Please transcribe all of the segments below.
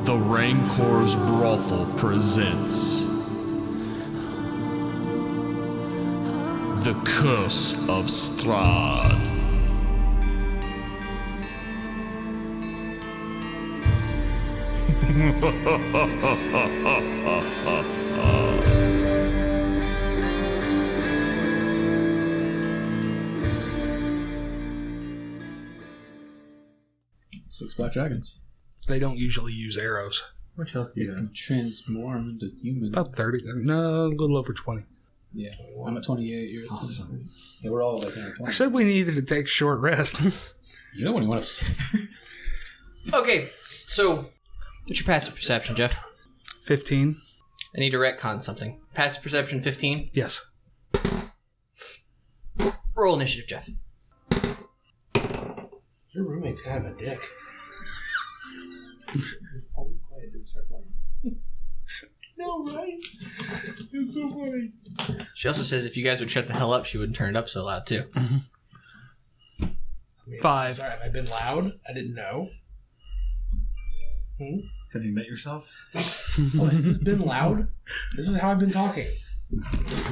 The Rancor's Brothel presents The Curse of Strahd. Six black dragons. They don't usually use arrows. What health do you You have? can transform into human. About 30. No, a little over 20. Yeah, I'm at 28. You're awesome. Yeah, we're all like 20. I said we needed to take a short rest. You know when you went upstairs. Okay, so what's your passive perception, Jeff? 15. I need to retcon something. Passive perception 15. Yes. Roll initiative, Jeff. Your roommate's kind of a dick. No, right? It's so funny. She also says if you guys would shut the hell up, she wouldn't turn it up so loud, too. I mean, 5. Sorry, have I been loud? I didn't know. Have you met yourself? Oh, has this been loud? This is how I've been talking.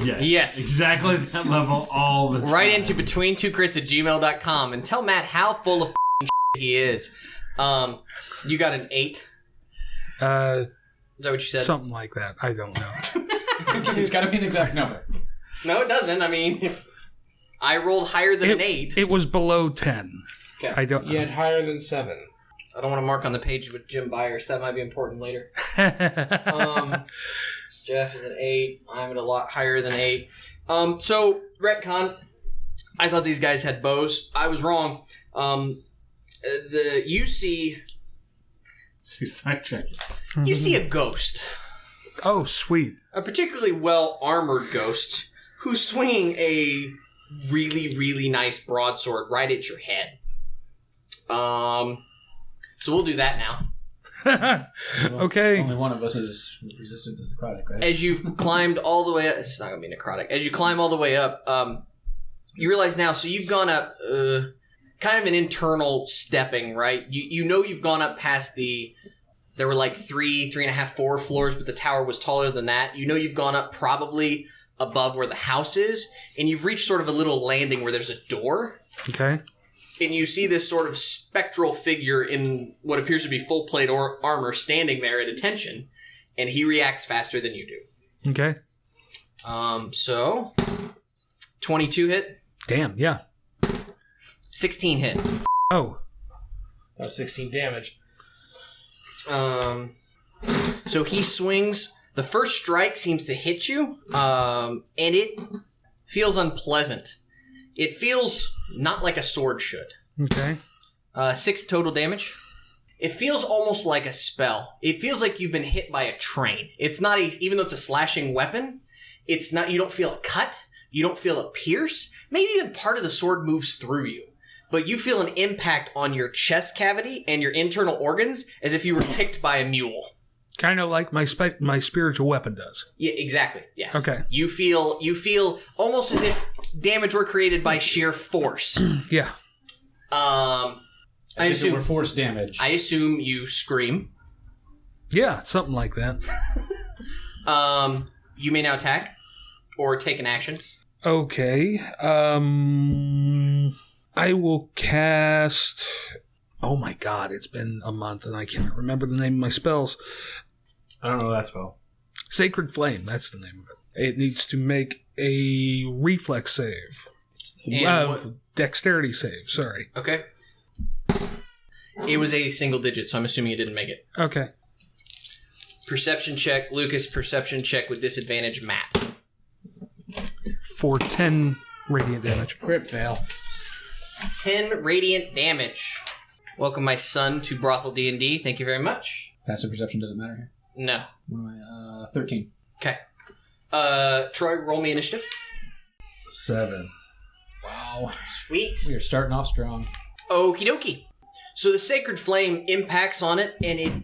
Yes. Exactly that level all the time. Right into between2crits@gmail.com and tell Matt how full of shit he is. You got an 8? Is that what you said? Something like that. I don't know. It's got to be an exact number. No, it doesn't. I mean, if I rolled higher than an 8. It was below 10. Okay. I don't You had higher than 7. I don't want to mark on the page with Jim Byers. That might be important later. Jeff is an 8. I'm at a lot higher than 8. So, retcon. I thought these guys had bows. I was wrong. You see a ghost. Oh, sweet. A particularly well-armored ghost who's swinging a really, really nice broadsword right at your head. So we'll do that now. Well, Okay. Only one of us is resistant to necrotic, right? As you've climbed all the way up, it's not going to be necrotic. As you climb all the way up, you realize now, so you've gone up kind of an internal stepping, right? You know you've gone up past there were like 3.5, 4 floors, but the tower was taller than that. You know you've gone up probably above where the house is, and you've reached sort of a little landing where there's a door. Okay. And you see this sort of spectral figure in what appears to be full plate armor standing there at attention, and he reacts faster than you do. Okay. So 22 hit, Damn, yeah. 16 hit. Oh. That was 16 damage. So he swings. The first strike seems to hit you, and it feels unpleasant. It feels not like a sword should. Okay. 6 total damage. It feels almost like a spell. It feels like you've been hit by a train. It's not even though it's a slashing weapon, it's not. You don't feel a cut. You don't feel a pierce. Maybe even part of the sword moves through you. But you feel an impact on your chest cavity and your internal organs as if you were kicked by a mule. Kind of like my spiritual weapon does. Yeah, exactly. Yes. Okay. You feel almost as if damage were created by sheer force. Yeah. I As if it were assume force damage. I assume you scream. Yeah, something like that. You may now attack or take an action. Okay. I will cast... Oh my god, it's been a month and I can't remember the name of my spells. I don't know that spell. Sacred Flame, that's the name of it. It needs to make a reflex save. And Dexterity save, sorry. Okay. It was a single digit, so I'm assuming you didn't make it. Okay. Perception check, Lucas. Perception check with disadvantage, Matt. For 10 radiant damage. Crit fail. 10 radiant damage. Welcome, my son, to Brothel D&D. Thank you very much. Passive perception doesn't matter here. No. What am I? 13. Okay. Troy, roll me initiative. 7. Wow. Sweet. We are starting off strong. Okie dokie. So the Sacred Flame impacts on it, and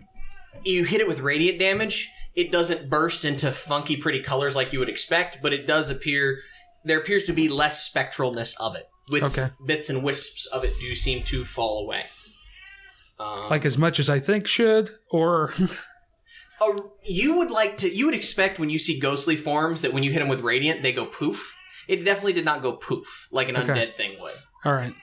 you hit it with radiant damage. It doesn't burst into funky, pretty colors like you would expect, but it does appear... There appears to be less spectralness of it. Bits and wisps of it do seem to fall away. Like as much as I think should, or You would expect when you see ghostly forms that when you hit them with radiant, they go poof. It definitely did not go poof like an undead thing would. all right.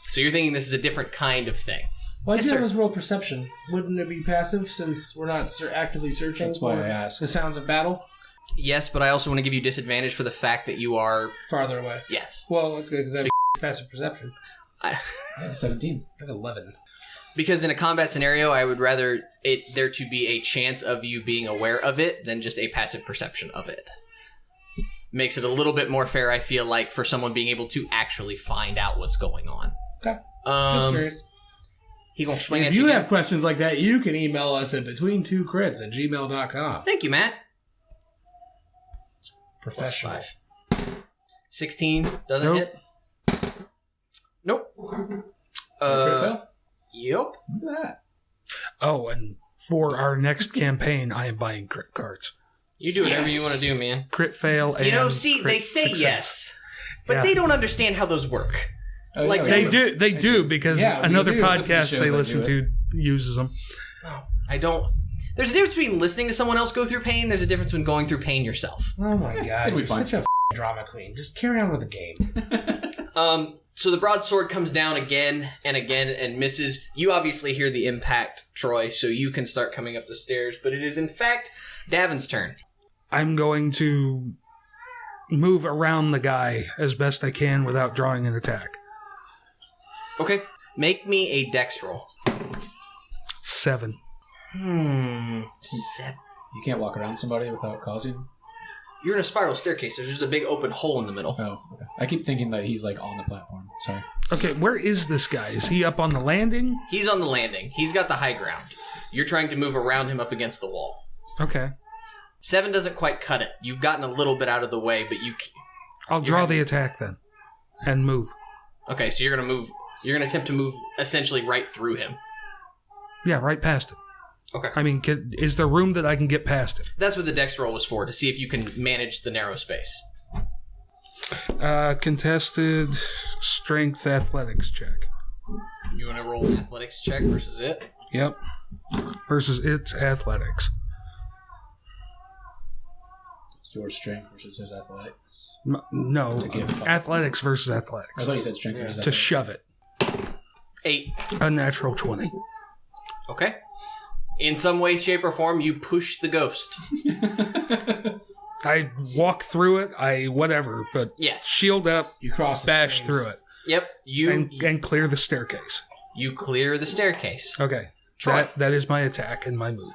So you're thinking this is a different kind of thing. Well, I Yes, do sir. have this roll perception. Wouldn't it be passive since we're not actively searching That's why for I asked. the sounds of battle? Yes, but I also want to give you disadvantage for the fact that you are... Farther away. Yes. Well, that's good because I have passive perception. I, I have 17. I have 11. because in a combat scenario, I would rather there to be a chance of you being aware of it than just a passive perception of it. Makes it a little bit more fair, I feel like, for someone being able to actually find out what's going on. Okay. Just curious. He gonna swing at If you you again. have questions like that, you can email us at between2crits@gmail.com. Thank you, Matt. Professional. +5. 16 doesn't Nope. hit. Nope. Crit fail? Yep. Look at that. Oh, and for our next campaign, I am buying crit cards. You do whatever you want to do, man. Crit fail and You know, see, crit they say success. yes, but Yeah. they don't understand how those work. Oh, Like, yeah, They do because Yeah, we another do listen to podcast shows they that listen do to uses them. No, I don't. There's a difference between listening to someone else go through pain. There's a difference between going through pain yourself. Oh my god. It'll be You're fine. such a drama queen. Just carry on with the game. So the broadsword comes down again and misses. You obviously hear the impact, Troy, so you can start coming up the stairs. But it is in fact Davun's turn. I'm going to move around the guy as best I can without drawing an attack. Okay, make me a dex roll. 7. 7. You can't walk around somebody without causing. You're in a spiral staircase. There's just a big open hole in the middle. Oh, okay. I keep thinking that he's like on the platform. Sorry. Okay, where is this guy? Is he up on the landing? He's on the landing. He's got the high ground. You're trying to move around him up against the wall. Okay. 7 doesn't quite cut it. You've gotten a little bit out of the way, but you... I'll draw the attack then. And move. Okay, so you're going to move... You're going to attempt to move essentially right through him. Yeah, right past it. Okay. I mean, is there room that I can get past it? That's what the dex roll was for, to see if you can manage the narrow space. Contested strength athletics check. You want to roll an athletics check versus it? Yep. Versus its athletics. It's your strength versus his athletics. No, give- athletics versus I athletics. thought you said strength versus To athletics. shove it. 8. A natural 20. Okay. In some way, shape, or form, you push the ghost. I walk through it, whatever, but Yes. shield up, You cross the bash streams. through it, Yep. and clear the staircase. You clear the staircase. Okay. Troy. That is my attack and my move.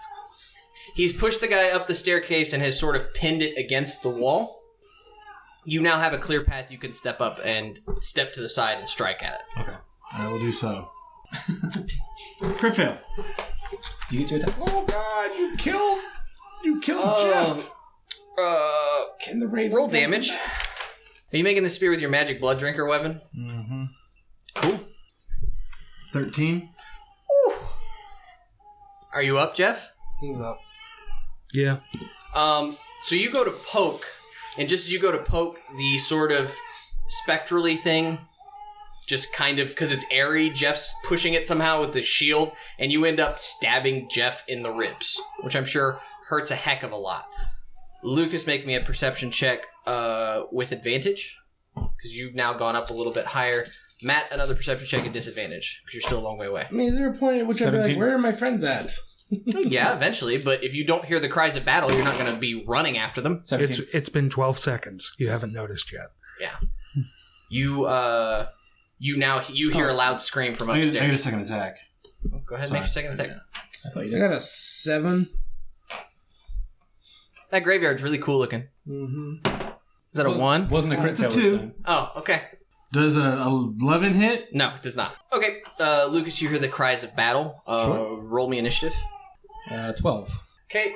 He's pushed the guy up the staircase and has sort of pinned it against the wall. You now have a clear path you can step up and step to the side and strike at it. Okay. I will do so. Crit fail. You get to attack. Oh god, you killed Oh. Jeff. Can the Raven roll damage? Are you making the spear with your magic blood drinker weapon? Mm-hmm. Cool. 13. Are you up, Jeff? He's up. Yeah. So you go to poke, and just as you go to poke, the sort of spectrally thing, just kind of, because it's airy, Jeff's pushing it somehow with the shield, and you end up stabbing Jeff in the ribs, which I'm sure hurts a heck of a lot. Lucas, make me a perception check with advantage, because you've now gone up a little bit higher. Matt, another perception check at disadvantage, because you're still a long way away. I mean, is there a point at which I'd be like, 17. where are my friends at? Yeah, eventually, but if you don't hear the cries of battle, you're not going to be running after them. 17. It's been 12 seconds. You haven't noticed yet. Yeah. You hear a loud scream from I need a upstairs. second attack. Go ahead and make your second attack. I thought you I did. got a 7. That graveyard's really cool looking. Mm-hmm. Is that a 1? Wasn't a crit It's a fail 2. this time. Oh, okay. Does a 11 hit? No, it does not. Okay, Lucas, you hear the cries of battle. Sure. Roll me initiative. 12. Okay.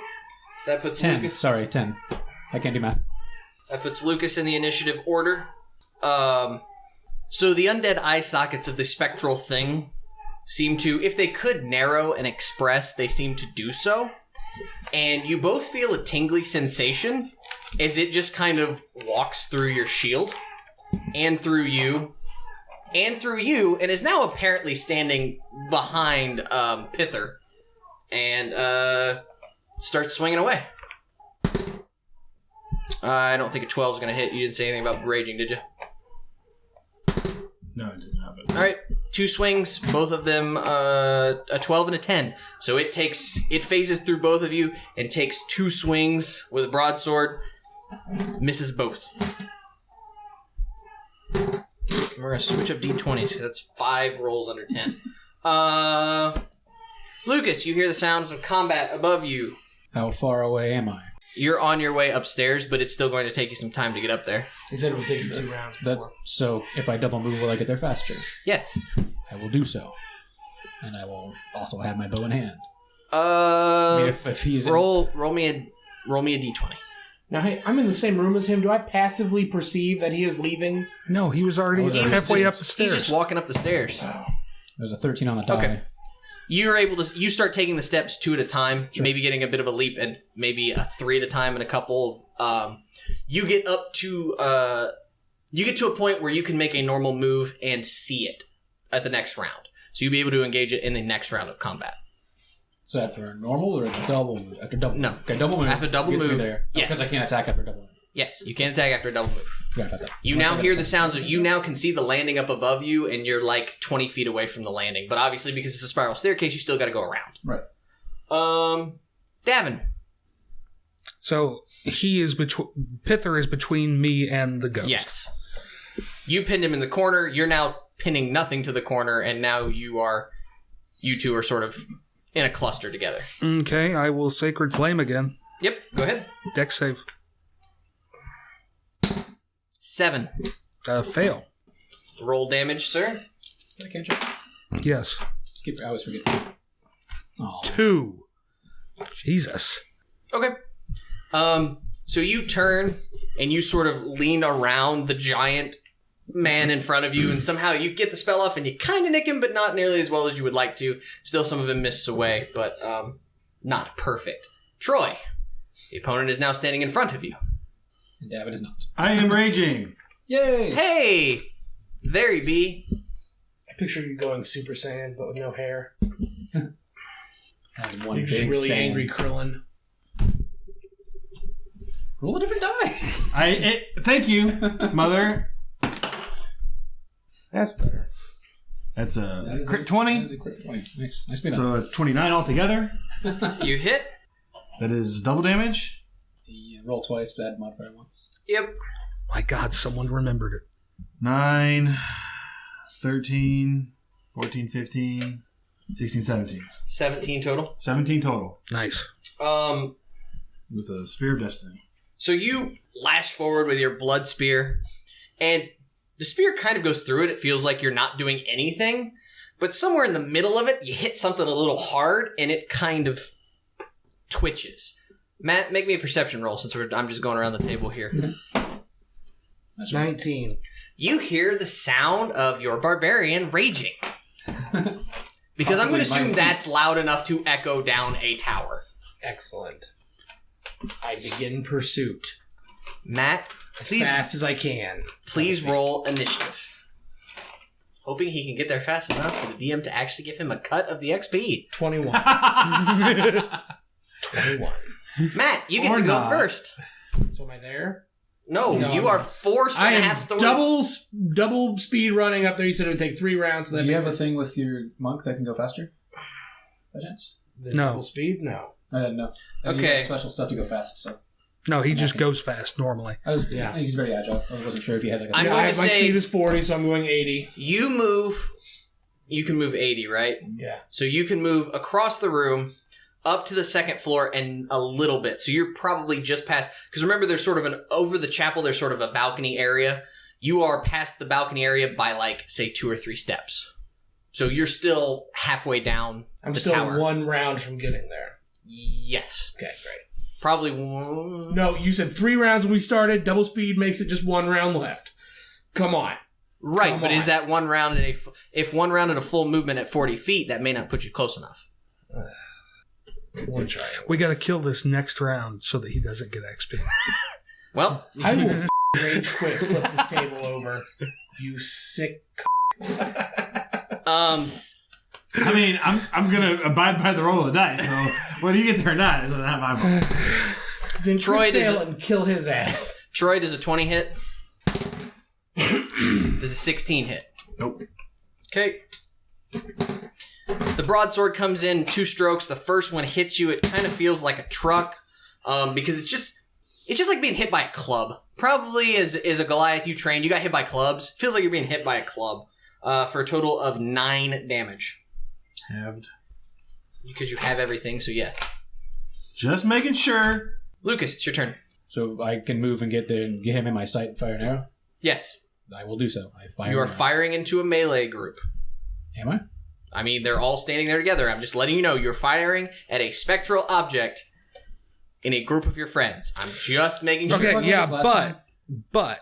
That puts 10. Lucas. Sorry, 10. I can't do math. That puts Lucas in the initiative order. So the undead eye sockets of the spectral thing seem to, if they could narrow and express, they seem to do so. And you both feel a tingly sensation as it just kind of walks through your shield and through you and through you, and is now apparently standing behind Pithur, and starts swinging away. I don't think a 12 is going to hit. You didn't say anything about raging, did you? No, I didn't have it. All right, 2 swings, both of them a 12 and a 10. So it phases through both of you and takes 2 swings with a broadsword, misses both. And we're gonna switch up d20s. So that's 5 rolls under 10. Lucas, you hear the sounds of combat above you. How far away am I? You're on your way upstairs, but it's still going to take you some time to get up there. He said it would take you 2 rounds. So if I double move, will I get there faster? Yes. I will do so. And I will also have my bow in hand. If he's roll me a d20. Now, hey, I'm in the same room as him. Do I passively perceive that he is leaving? No, he was already halfway up the stairs. He's just walking up the stairs. There's a 13 on the die. Okay. You're able to. You start taking the steps 2 at a time, maybe getting a bit of a leap, and maybe a 3 at a time, and a couple. You get up to. You get to a point where you can make a normal move and see it at the next round. So you'll be able to engage it in the next round of combat. So after a normal or a double move? After double. No. Okay, double move. After double gets me move, there. yes. Because I can't attack after double move. Yes, you can attack after a double move. Forgot about that. You now hear the sounds of. You now can see the landing up above you, and you're like 20 feet away from the landing. But obviously, because it's a spiral staircase, you still got to go around. Right. Davun. So he is Pithur is between me and the ghost. Yes. You pinned him in the corner. You're now pinning nothing to the corner, and now you two are sort of in a cluster together. Okay, I will Sacred Flame again. Yep, go ahead. Dex save. 7. Fail. Roll damage, sir. I can't check. Yes. I always forget. Oh. 2. Jesus. Okay. So you turn and you sort of lean around the giant man in front of you, and somehow you get the spell off and you kind of nick him, but not nearly as well as you would like to. Still, some of him misses away, but not perfect. Troy, the opponent is now standing in front of you. And David is not. I am raging. Yay! Hey! There you be. I picture you going Super Saiyan, but with no hair. That was one You're big just really sand. angry Krillin. Roll a different die. Thank you, Mother. That's better. That's That a is crit 20. That is a crit 20. Nice. Nicely done. So it's 29 altogether. You hit? That is double damage. Roll twice, add modifier once. Yep. My God, someone remembered it. 9, 13, 14, 15, 16, 17. 17 total. 17 total. Nice. With a Spear of Destiny. So you lash forward with your blood spear, and the spear kind of goes through it. It feels like you're not doing anything, but somewhere in the middle of it, you hit something a little hard, and it kind of twitches. Matt, make me a perception roll since I'm just going around the table here. 19. You hear the sound of your barbarian raging. Because I'm going to assume that's loud enough to echo down a tower. Excellent. I begin pursuit. Matt, please, Fast as I can. please roll initiative. Hoping he can get there fast enough for the DM to actually give him a cut of the XP. 21. 21. Matt, you get Or to go not. first. So am I there? No, No, you I'm are not. forced I and a am half story. double speed running up there. You said it would take 3 rounds. So that Do you makes have a it thing with your monk that can go faster? By chance? the No. double speed? No. I didn't know. Okay. He special stuff to go fast, so. No, he just goes fast normally. Yeah. He's very agile. I wasn't sure if you had like a I'm Yeah, going my to say- speed is 40, so I'm going 80. You can move 80, right? Yeah. So you can move across the room, up to the second floor, and a little bit. So you're probably just past, because remember there's sort of over the chapel, there's sort of a balcony area. You are past the balcony area by like, say, 2 or 3 steps. So you're still halfway down I'm the still tower. 1 round from getting there. Yes. Okay, great. Probably one. No, you said 3 rounds when we started. Double speed makes it just 1 round left. Come on. Right, Come but is on. that 1 round if 1 round at a full movement at 40 feet, that may not put you close enough. One try. We got to kill this next round so that he doesn't get XP. Well, I will rage quit, flip this table over. You sick I mean, I'm gonna abide by the roll of the dice, so whether you get there or not is not my fault. Then Troy fail does and kill his ass. Troy, does a 20 hit? Does a 16 hit? Nope. Okay. The broadsword comes in 2 strokes. The first one hits you. It kind of feels like a truck, because it's just like being hit by a club. Probably as a Goliath you trained, you got hit by clubs. Feels like you're being hit by a club, for a total of 9 damage. Halved. Because you have everything, so yes. Just making sure. Lucas, it's your turn. So I can move and get there and get him in my sight and fire an arrow? Yes. I will do so. I fire You are an arrow. firing into a melee group. Am I? I mean, they're all standing there together. I'm just letting you know you're firing at a spectral object in a group of your friends. I'm just making sure. Okay, What yeah, was last time? but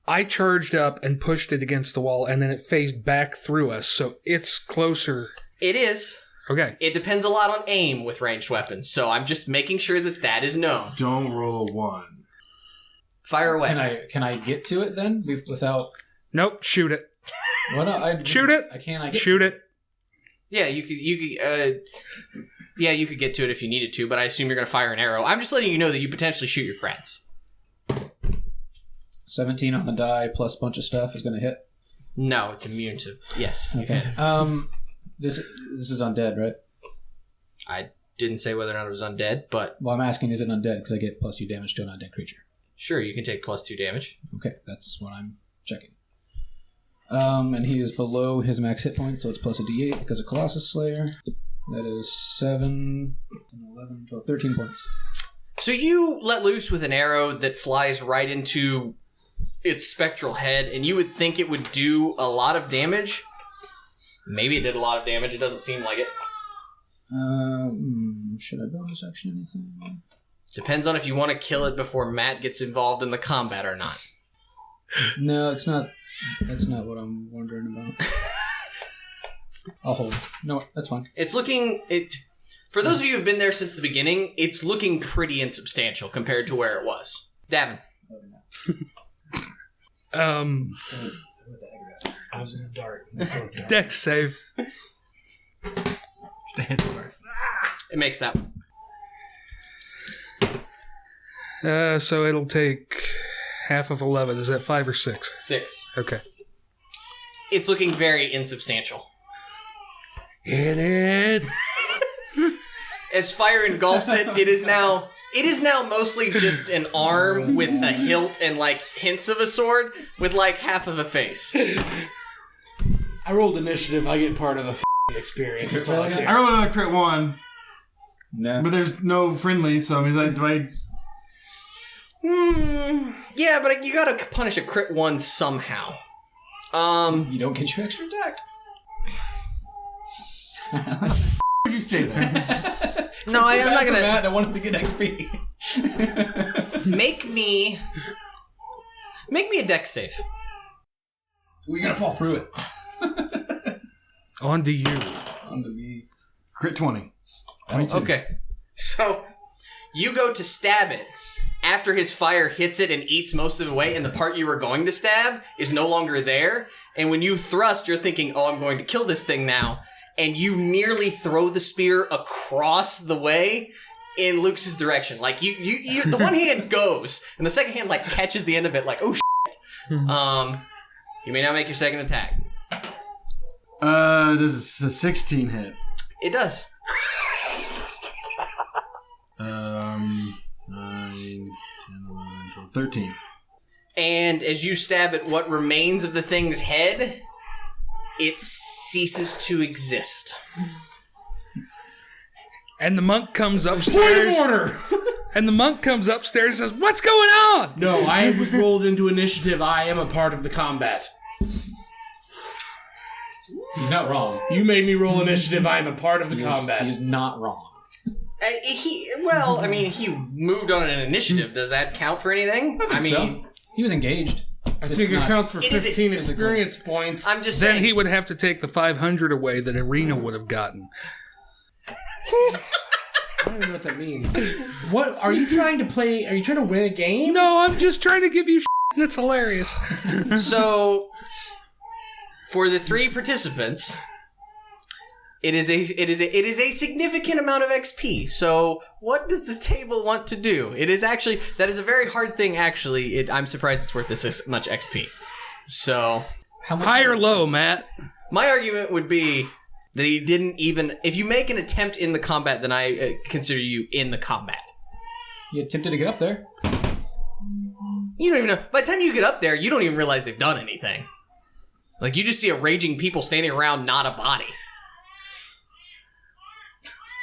I charged up and pushed it against the wall, and then it phased back through us, so it's closer. It is. Okay. It depends a lot on aim with ranged weapons, so I'm just making sure that is known. Don't roll a 1. Fire away. Can I get to it then without? Nope, shoot it. What? Shoot it. I can't. Shoot it. Yeah, you could get to it if you needed to, but I assume you're going to fire an arrow. I'm just letting you know that you potentially shoot your friends. 17 on the die plus a bunch of stuff is going to hit. No, it's immune to. Yes. Okay. This is undead, right? I didn't say whether or not it was undead, but Well, I'm asking, is it undead? Because I get +2 damage to an undead creature. sure, you can take +2 damage. Okay, that's what I'm checking. And he is below his max hit point, so it's plus a d8 because of Colossus Slayer. That is 7, 11, 12, 13 points. So you let loose with an arrow that flies right into its spectral head, and you would think it would do a lot of damage. Maybe it did a lot of damage. It doesn't seem like it. Should I bonus action anything? Depends on if you want to kill it before Matt gets involved in the combat or not. No, it's not. That's not what I'm wondering about. I'll hold. No, that's fine. It's looking... For those of you who've been there since the beginning, it's looking pretty insubstantial compared to where it was. Davin. I was in the dark. Dex save. It makes that one. So it'll take half of 11. Is that 5 or 6? 6. Okay. It's looking very insubstantial. Hit it. As fire engulfs it, it is now mostly just an arm with a hilt and like hints of a sword with like half of a face. I rolled initiative. I get part of the experience. That's all I I care. rolled another crit 1, No. but there's no friendly, so I mean, do I... Yeah, but you gotta punish a crit 1 somehow. You don't get your extra attack. Would you say that? No, I'm not gonna... Matt, I wanted to get XP. Make me a dex save. We're gonna fall through it. On to you. On to me. Crit 20. Okay. So, you go to stab it after his fire hits it and eats most of it away, and the part you were going to stab is no longer there. And when you thrust, you're thinking, oh, I'm going to kill this thing now. And you nearly throw the spear across the way in Luke's direction. Like, you the one hand goes, and the second hand, like, catches the end of it, like, oh, shit. You may now make your second attack. Does a 16 hit? It does. 9, 10, 11, 12, 13. And as you stab at what remains of the thing's head, it ceases to exist. And the monk comes upstairs. Point of order! And the monk comes upstairs and says, "What's going on?" No, I was rolled into initiative. I am a part of the combat. He's not wrong. You made me roll initiative. I am a part of the combat. He's not wrong. He moved on an initiative. Does that count for anything? I mean, So, he was engaged. I think it counts for It is 15 experience points. I'm just Then saying. he would have to take the 500 away that Arena would have gotten. I don't even know what that means. What are you trying to play? Are you trying to win a game? No, I'm just trying to give you shit. That's hilarious. So, For the 3 participants, it is a significant amount of XP. So, what does the table want to do? That is a very hard thing. Actually, I'm surprised it's worth this much XP. So, How much? High or low, Matt? my argument would be that he didn't even. If you make an attempt in the combat, then I consider you in the combat. You attempted to get up there. You don't even know. By the time you get up there, you don't even realize they've done anything. Like, you just see a raging people standing around, not a body.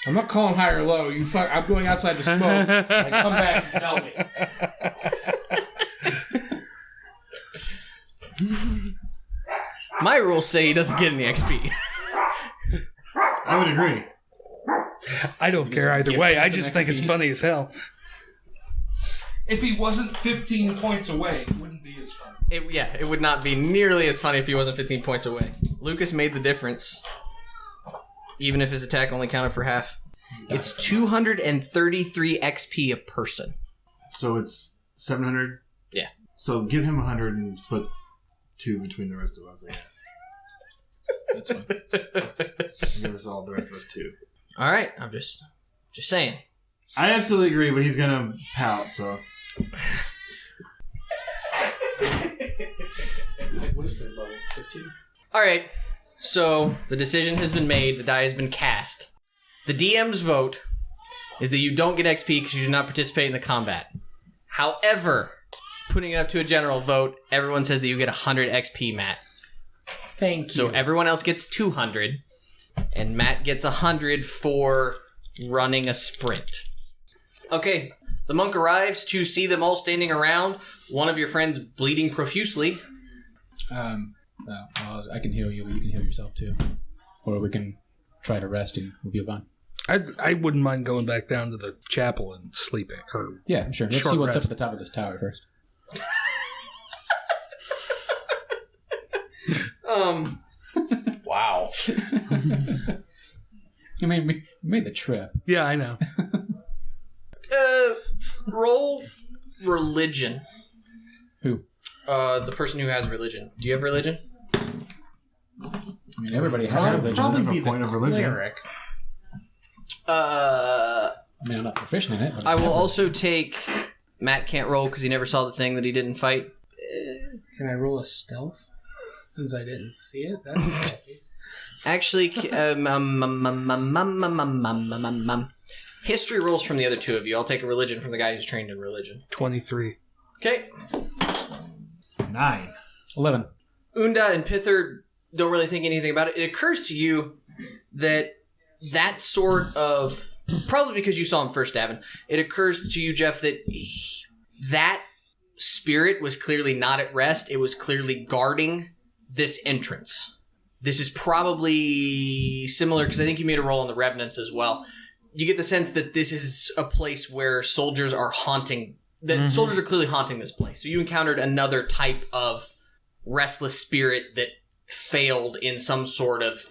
I'm not calling high or low. I'm going outside to smoke. Like, come back and tell me. My rules say he doesn't get any XP. I would agree. I don't care either way. I just think it's funny as hell. If he wasn't 15 points away, it wouldn't be as funny. It would not be nearly as funny if he wasn't 15 points away. Lucas made the difference. Even if his attack only counted for half. It's 233 XP a person. So it's 700? Yeah. So give him 100 and split 2 between the rest of us, I guess. That's fine. Give us all the rest of us 2. Alright, I'm just saying. I absolutely agree, but he's gonna pout, so... What is their level? 15? Alright, so the decision has been made, the die has been cast. The DM's vote is that you don't get XP because you do not participate in the combat. However, putting it up to a general vote, everyone says that you get 100 XP, Matt. Thank you. So everyone else gets 200, and Matt gets 100 for running a sprint. Okay, the monk arrives to see them all standing around, one of your friends bleeding profusely. Well, I can heal you, but you can heal yourself too. Or we can try to rest and we'll be fine. I wouldn't mind going back down to the chapel and sleeping. Yeah, I'm sure. Let's Short see what's rest. up at the top of this tower first. Wow. You made the trip. Yeah, I know. Roll religion. Who? The person who has religion. Do you have religion? I mean, everybody has religion. probably Have a be point the of religion. Cleric. I mean, I'm not proficient in it. But I will have it. also take... Matt can't roll because he never saw the thing that he didn't fight. Can I roll a stealth? Since I didn't see it? That's Actually, history rolls from the other 2 of you. I'll take a religion from the guy who's trained in religion. 23. Okay. 9. 11. Unda and Pithur don't really think anything about it. It occurs to you that sort of... Probably because you saw him first, Davun. It occurs to you, Jeff, that that spirit was clearly not at rest. It was clearly guarding this entrance. This is probably similar, because I think you made a roll on the Revenants as well. You get the sense that this is a place where soldiers are haunting... That soldiers are clearly haunting this place. So you encountered another type of restless spirit that failed in some sort of,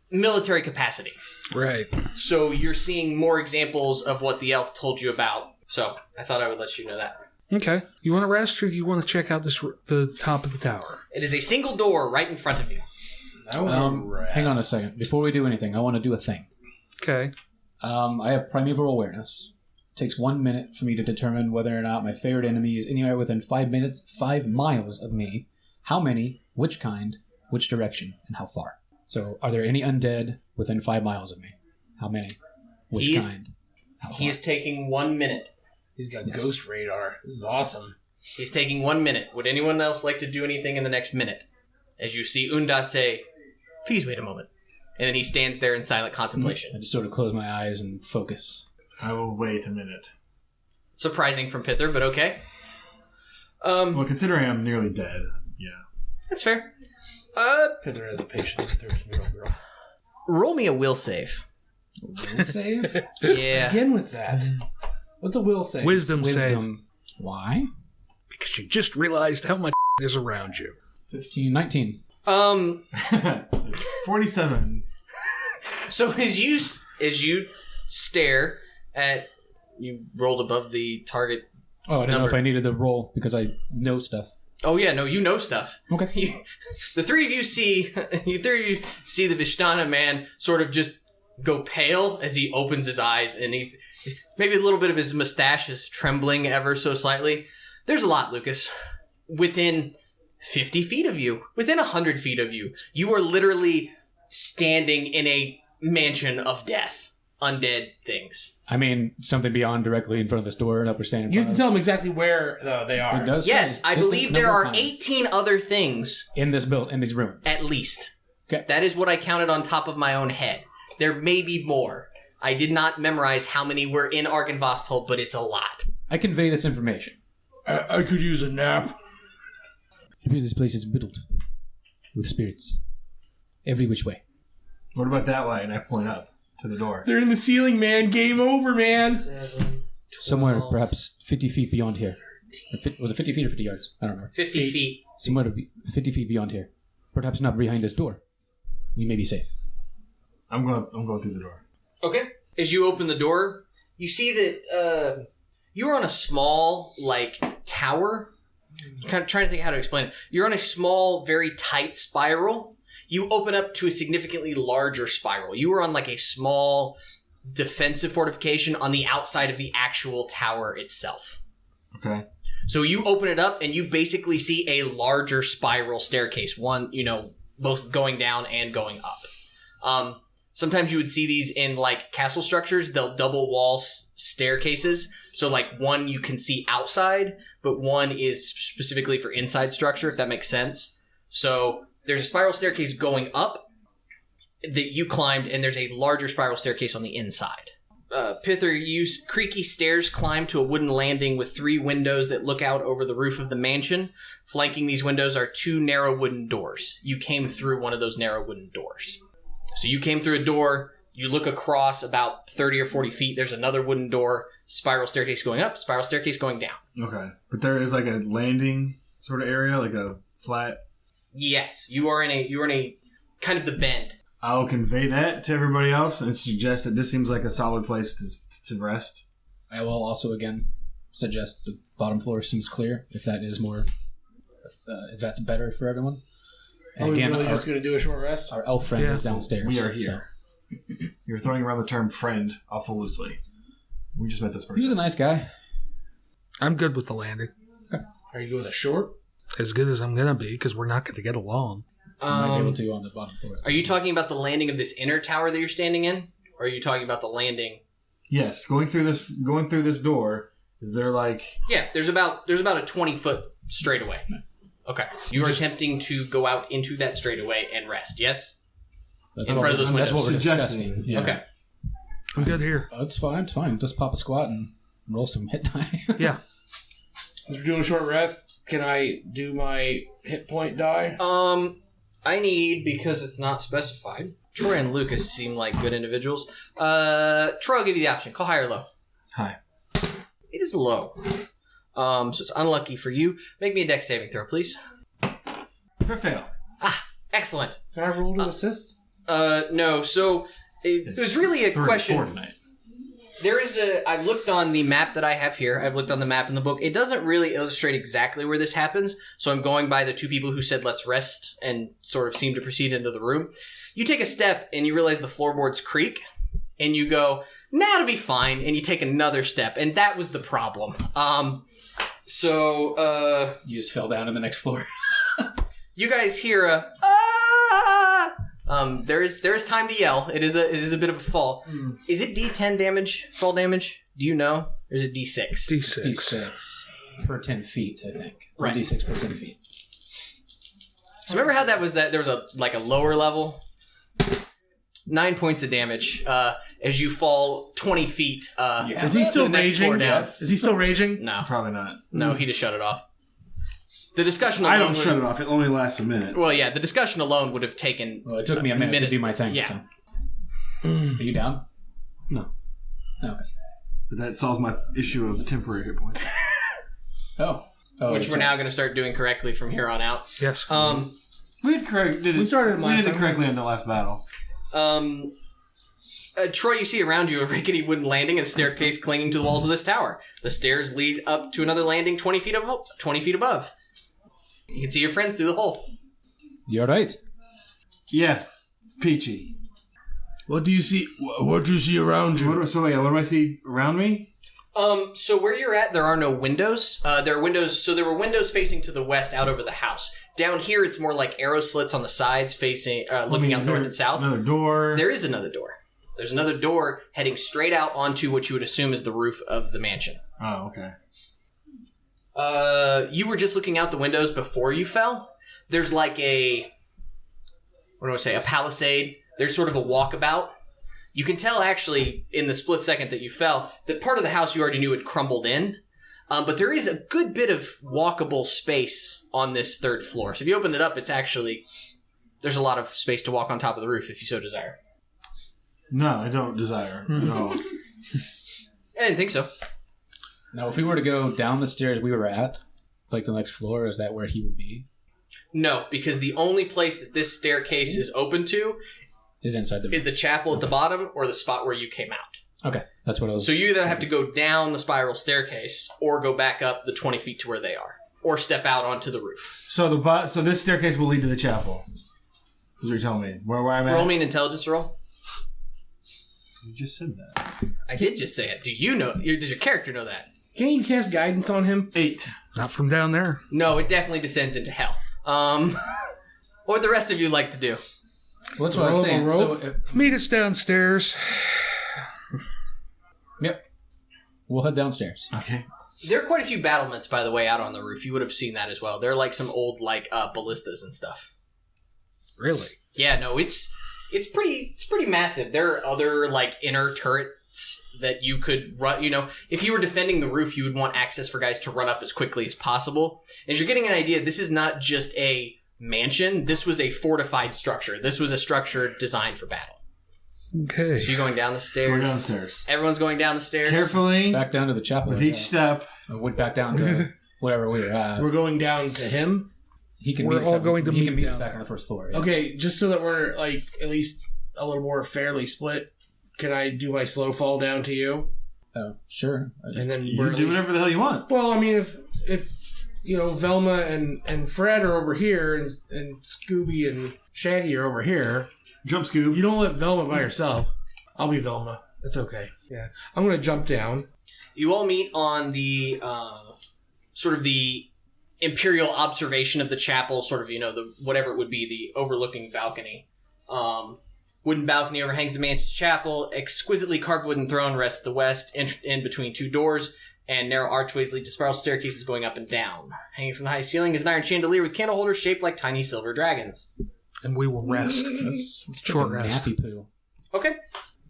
military capacity. Right. So you're seeing more examples of what the elf told you about. So I thought I would let you know that. Okay. You want to rest, or do you want to check out the top of the tower? It is a single door right in front of you. I want to rest. Hang on a second. Before we do anything, I want to do a thing. Okay. I have primeval awareness. It takes 1 minute for me to determine whether or not my favorite enemy is anywhere within 5 miles of me. How many, which kind, which direction, and how far. So, are there any undead within 5 miles of me? How many? Which kind? How far? He is taking 1 minute. He's got ghost radar. This is awesome. He's taking 1 minute. Would anyone else like to do anything in the next minute? As you see Unda say, "Please wait a moment." And then he stands there in silent contemplation. I just sort of close my eyes and focus. I will wait a minute. Surprising from Pithur, but okay. Well, considering I'm nearly dead, yeah. That's fair. Pithur has a patient 13-year-old girl. Roll me a will save. Will save? Yeah. Again with that. What's a will save? Wisdom save. Wisdom. Why? Because you just realized how much is around you. 15, 19. 47. So as you stare at... You rolled above the target. Oh, I didn't know Number. if I needed to roll because I know stuff. Oh yeah, no, you know stuff. Okay. The three of you see the Vishtana man sort of just go pale as he opens his eyes, and he's maybe a little bit of his mustache is trembling ever so slightly. There's a lot, Lucas. Within 50 feet of you, within 100 feet of you, you are literally standing in a mansion of death. Undead things. I mean, something beyond directly in front of this door that we're standing in You have front to tell them exactly where they are. It does Yes, say I distance, believe there number, are time. 18 other things in this in these rooms. at least. Okay. That is what I counted on top of my own head. There may be more. I did not memorize how many were in Argynvostholt, but it's a lot. I convey this information. I could use a nap. It appears this place is riddled with spirits. Every which way. What about that way? And I point up to the door. They're in the ceiling, man. Game over, man. 7, Somewhere 12, perhaps 50 feet beyond here. Was it 50 feet or 50 yards? I don't remember. 50 feet. Somewhere 50 feet beyond here. Perhaps not behind this door. We may be safe. I'm going through the door. Okay. As you open the door, you see that you're on a small, tower. Kind of trying to think how to explain it. You're on a small, very tight spiral. You open up to a significantly larger spiral. You were on a small defensive fortification on the outside of the actual tower itself. Okay. So you open it up and you basically see a larger spiral staircase. One, both going down and going up. Sometimes you would see these in castle structures. They'll double wall staircases. So one you can see outside, but one is specifically for inside structure, if that makes sense. So there's a spiral staircase going up that you climbed, and there's a larger spiral staircase on the inside. Pithur, you use creaky stairs climb to a wooden landing with 3 windows that look out over the roof of the mansion. Flanking these windows are 2 narrow wooden doors. You came through one of those narrow wooden doors. So you came through a door, you look across about 30 or 40 feet, there's another wooden door, spiral staircase going up, spiral staircase going down. Okay. But there is a landing sort of area, a flat. Yes, you are in a kind of the bend. I'll convey that to everybody else and suggest that this seems like a solid place to rest. I will also again suggest the bottom floor seems clear. If that is more, if that's better for everyone. And Are we again, really just going to do a short rest? our elf friend is downstairs. We are here. You're throwing around the term friend awful loosely. We just met this So he was person. a nice guy. I'm good with the landing. Are you going to short? As good as I'm going to be, because we're not going to get along. You might be able to on the bottom floor. Are you talking about the landing of this inner tower that you're standing in? Or are you talking about the landing? Yes, going through this door. Is there Yeah, there's about a 20-foot straightaway. Okay. You are attempting to go out into that straightaway and rest, yes? That's in what front of we're- those That's what we're windows. Suggesting. discussing. Yeah. Okay. I'm good here. It's fine. It's fine. Just pop a squat and roll some hit die. Yeah. Since we're doing a short rest, can I do my hit point die? I need, because it's not specified, Troy and Lucas seem like good individuals. Troy, I'll give you the option. Call high or low. High? It is low. So it's unlucky for you. Make me a dex saving throw, please. For fail. Excellent. Can I roll to assist? No, so it was really a question. Fortnite. There is I've looked on the map that I have here. I've looked on the map in the book. It doesn't really illustrate exactly where this happens, so I'm going by the 2 people who said let's rest and sort of seem to proceed into the room. You take a step and you realize the floorboards creak, and you go, nah, it'll be fine, and you take another step, and that was the problem. You just fell down to the next floor. You guys hear a ah! There is time to yell. It is a bit of a fall. Is it D10 damage? Fall damage? Do you know? Or is it D6? D6. D6 per 10 feet, I think. It's Right. D6 per 10 feet. So remember how that was that there was a lower level? 9 points of damage as you fall 20 feet. Is he still the next floor raging? down. Yes. Is he still raging? No, Probably not. no, he just shut it off. The discussion I alone don't shut it off. It only lasts a minute. Well, yeah, the discussion alone would have taken. Well, it took me a minute to do my thing. Yeah. So. Are you down? No. Okay. But that solves my issue of temporary hit points. Oh. Which we're now going to start doing correctly from here on out. Yes. We did We started we last did it time. correctly in the last battle. Troy, you see around you a rickety wooden landing and staircase clinging to the walls of this tower. The stairs lead up to another landing 20 feet above. You can see your friends through the hole. You're right. Yeah. Peachy. What do you see? What do you see around you? What do I see around me? So where you're at, there are no windows. There are windows. So there were windows facing to the west out over the house. Down here, it's more like arrow slits on the sides facing, looking out north and south. Another door. There is another door. There's another door heading straight out onto what you would assume is the roof of the mansion. Oh, okay. You were just looking out the windows before you fell. There's like a palisade. There's sort of a walkabout. You can tell actually in the split second that you fell that part of the house you already knew had crumbled in. But there is a good bit of walkable space on this third floor. So if you open it up, there's a lot of space to walk on top of the roof if you so desire. No, I don't desire at all. I didn't think so. Now, if we were to go down the stairs we were at, like the next floor, is that where he would be? No, because the only place that this staircase is open to Is inside the is the chapel at the bottom or the spot where you came out. Okay, that's what I was... So you either have to go down the spiral staircase or go back up the 20 feet to where they are. Or step out onto the roof. So this staircase will lead to the chapel. That's what you're telling me. Where I'm at? Roll me an intelligence roll. You just said that. I did just say it. Do you know? Does your character know that? Can't you cast guidance on him? 8. Not from down there. No, it definitely descends into hell. What would the rest of you like to do? Well, that's what I was saying. So, Meet us downstairs. yep. We'll head downstairs. Okay. There are quite a few battlements, by the way, out on the roof. You would have seen that as well. They're like some old, ballistas and stuff. Really? Yeah, no, it's pretty massive. There are other, inner turrets that you could run, if you were defending the roof, you would want access for guys to run up as quickly as possible. And as you're getting an idea, this is not just a mansion. This was a fortified structure. This was a structure designed for battle. Okay. So you're going down the stairs. We're downstairs. Everyone's going down the stairs. Carefully. Back down to the chapel. With each step. I went back down to whatever we were at. We're going down to him. He can We're meet us all up- going to he can meet meet us down back there. on the first floor. Yeah. Okay, just so that we're at least a little more fairly split. Can I do my slow fall down to you? Oh, sure. And then You we're at do least- whatever the hell you want. Well, I mean, if Velma and Fred are over here, and Scooby and Shaggy are over here, Jump Scoob. you don't let Velma by herself. I'll be Velma. It's okay. Yeah, I'm gonna jump down. You all meet on the sort of the imperial observation of the chapel, sort of, the whatever it would be, the overlooking balcony. Wooden balcony overhangs the mansion's chapel. Exquisitely carved wooden throne rests at the west, in between two doors, and narrow archways lead to spiral staircases going up and down. Hanging from the high ceiling is an iron chandelier with candle holders shaped like tiny silver dragons. And we will rest. That's Short fucking rest. nappy poo. Okay.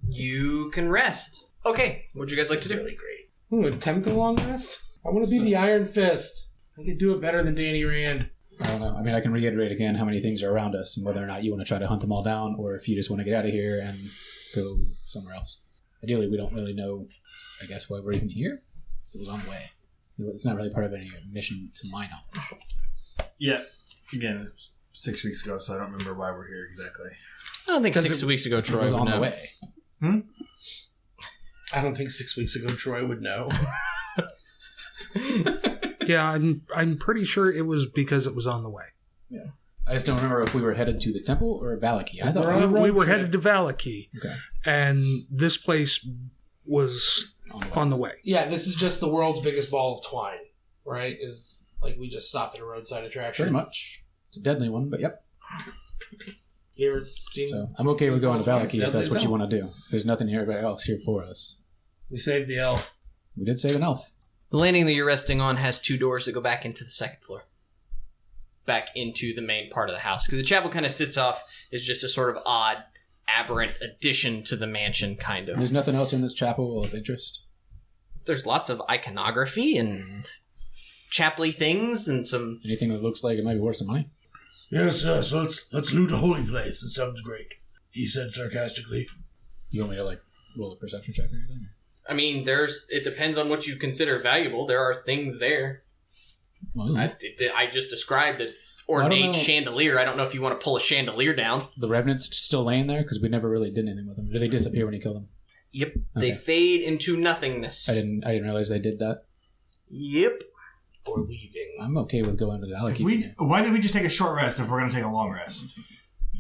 You can rest. Okay. What would you guys like to do? Really great. I'm gonna attempt a long rest. I want to be the Iron Fist. I can do it better than Danny Rand. I don't know. I mean, I can reiterate again how many things are around us and whether or not you want to try to hunt them all down or if you just want to get out of here and go somewhere else. Ideally, we don't really know, I guess, why we're even here. It was on the way. It's not really part of any mission to my knowledge. Yeah. Again, it was 6 weeks ago, so I don't remember why we're here exactly. I don't think 'Cause 6 weeks ago It Troy was would on know. the way. I don't think 6 weeks ago Troy would know. Yeah, I'm pretty sure it was because it was on the way. I just don't remember if we were headed to the temple or Valaki. I thought We're on a road We were trip. headed to Valaki, Okay. and this place was on the way. Yeah, this is just the world's biggest ball of twine, right? Is we just stopped at a roadside attraction. Pretty much. It's a deadly one, but yep. You ever seen? So I'm okay with going to Valaki if Deadly that's as what you hell. want to do. There's nothing else here for us. We saved the elf. We did save an elf. The landing that you're resting on has two doors that go back into the second floor. Back into the main part of the house. Because the chapel kind of sits off as just a sort of odd, aberrant addition to the mansion, kind of. There's nothing else in this chapel of interest. There's lots of iconography and chapely things and some... Anything that looks like it might be worth some money? Yes, yes, let's loot a holy place. It sounds great, he said sarcastically. You want me to roll a perception check or anything? I mean, it depends on what you consider valuable. There are things there. Well, I just described an I don't ornate know. chandelier. I don't know if you want to pull a chandelier down. the revenants still laying there because we never really did anything with them. Did they disappear when you killed them? Yep. They Okay. fade into nothingness. I didn't realize they did that. Yep. or leaving. I'm okay with going to the alley. Why did we just take a short rest if we're going to take a long rest?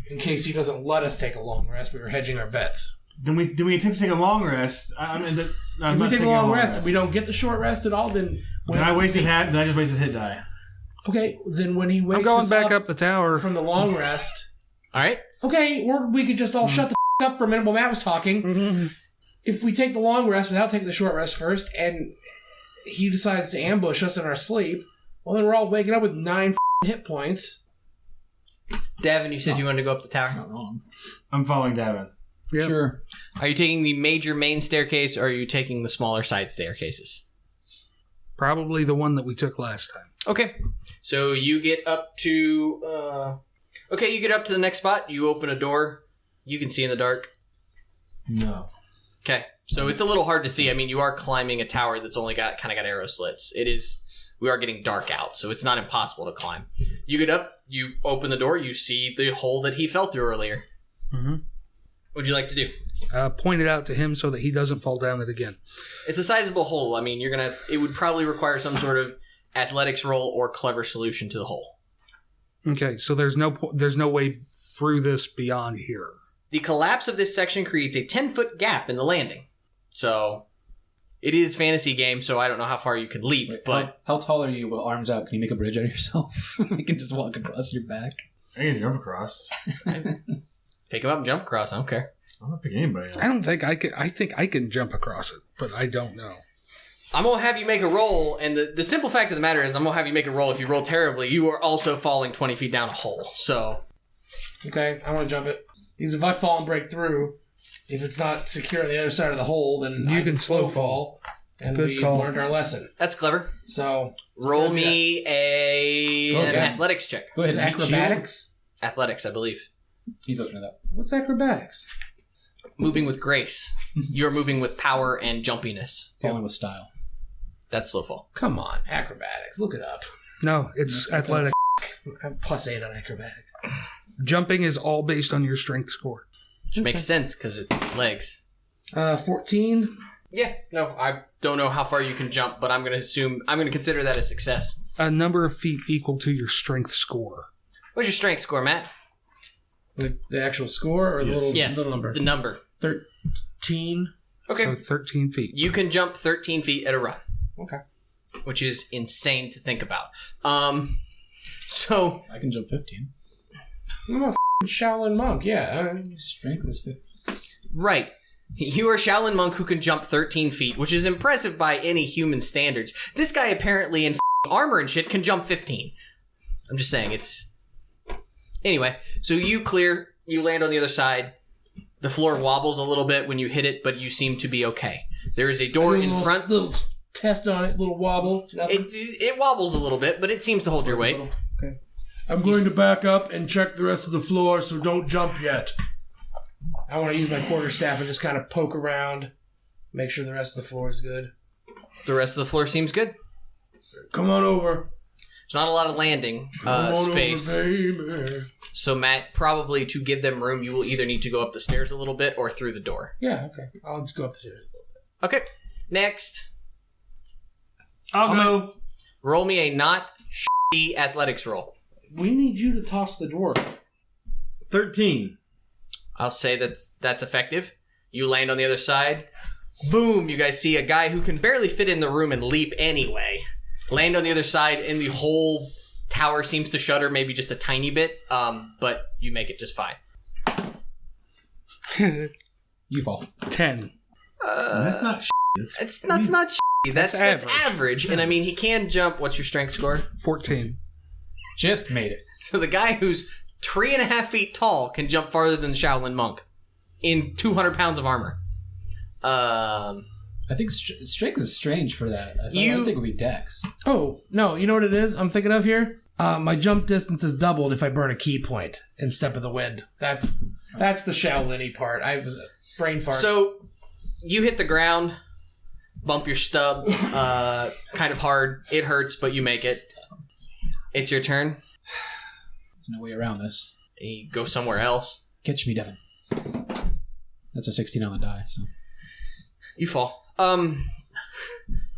In case he doesn't let us take a long rest, we were hedging our bets. Then we attempt to take a long rest. If we take a long rest and we don't get the short rest at all, then... Then I just wasted hit die. Okay, then when he wakes I'm going us back up the tower. from the long rest... All right. Okay, or we could just all shut the up for a minute while Matt was talking. Mm-hmm. If we take the long rest without taking the short rest first, and he decides to ambush us in our sleep, well, then we're all waking up with 9 hit points. Davin, you said you wanted to go up the tower. Not wrong. I'm following Davin. Yep. Sure. Are you taking the major main staircase, or are you taking the smaller side staircases? Probably the one that we took last time. Okay. So you get up to... you get up to the next spot. You open a door. You can see in the dark. No. Okay. So it's a little hard to see. I mean, you are climbing a tower that's only got arrow slits. We are getting dark out, so it's not impossible to climb. You get up. You open the door. You see the hole that he fell through earlier. Mm-hmm. What'd you like to do? Point it out to him so that he doesn't fall down it again. It's a sizable hole. I mean, it would probably require some sort of athletics roll or clever solution to the hole. Okay, so there's no way through this beyond here. The collapse of this section creates a 10-foot gap in the landing. So, it is fantasy game, so I don't know how far you can leap, Wait, but... How tall are you with arms out? Can you make a bridge out of yourself? You can just walk across your back. I can jump across. Pick him up and jump across, I don't care. I'm not picking anybody up. I don't think I can. I think I can jump across it, but I don't know. I'm going to have you make a roll, and the simple fact of the matter is I'm going to have you make a roll. If you roll terribly, you are also falling 20 feet down a hole, so... Okay, I want to jump it. Because if I fall and break through, if it's not secure on the other side of the hole, then You I can slow fall. And Good we've call. learned our lesson. That's clever. So... Roll me an Okay. athletics check. Go ahead. Is it acrobatics? Athletics, I believe. He's looking it up. What's acrobatics? Moving with grace. You're moving with power and jumpiness. Falling with style. That's slow fall. Come on, acrobatics. Look it up. No, it's athletic. I have +8 on acrobatics. Jumping is all based on your strength score. Which makes sense because it's legs. 14. Yeah, no, I don't know how far you can jump, but I'm going to consider that a success. A number of feet equal to your strength score. What's your strength score, Matt? The actual score or the little number? The number. 13. Okay. So 13 feet. You can jump 13 feet at a run. Okay. Which is insane to think about. So... I can jump 15. I'm a f***ing Shaolin monk, yeah. Strength is 15. Right. You are a Shaolin monk who can jump 13 feet, which is impressive by any human standards. This guy apparently in armor and shit can jump 15. I'm just saying, it's... Anyway, so you land on the other side. The floor wobbles a little bit when you hit it, but you seem to be okay. There is a door in front. Little test on it, little wobble. It wobbles a little bit, but it seems to hold your weight. Okay. I'm going to back up and check the rest of the floor, so don't jump yet. I want to use my quarterstaff and just kind of poke around, make sure the rest of the floor is good. The rest of the floor seems good. Come on over. There's not a lot of landing space. Over, baby. So, Matt, probably to give them room, you will either need to go up the stairs a little bit or through the door. Yeah, okay. I'll just go up the stairs. Okay. Next. I'll go. Roll me a not shitty athletics roll. We need you to toss the dwarf. 13. I'll say that's effective. You land on the other side. Boom! You guys see a guy who can barely fit in the room and leap anyway. Land on the other side, and the whole tower seems to shudder, maybe just a tiny bit, but you make it just fine. You fall. 10. That's not That's not shitty. That's average. And I mean, he can jump. What's your strength score? 14. Just made it. So the guy who's 3.5 feet tall can jump farther than the Shaolin monk in 200 pounds of armor. I think strength is strange for that. I think it would be dex. Oh, no, you know what it is I'm thinking of here? My jump distance is doubled if I burn a key point in Step of the Wind. That's the Shaolin-y part. I was a brain fart. So you hit the ground, bump your stub, kind of hard. It hurts, but you make it. It's your turn. There's no way around this. You go somewhere else. Catch me, Devin. That's a 16 on the die, so. You fall.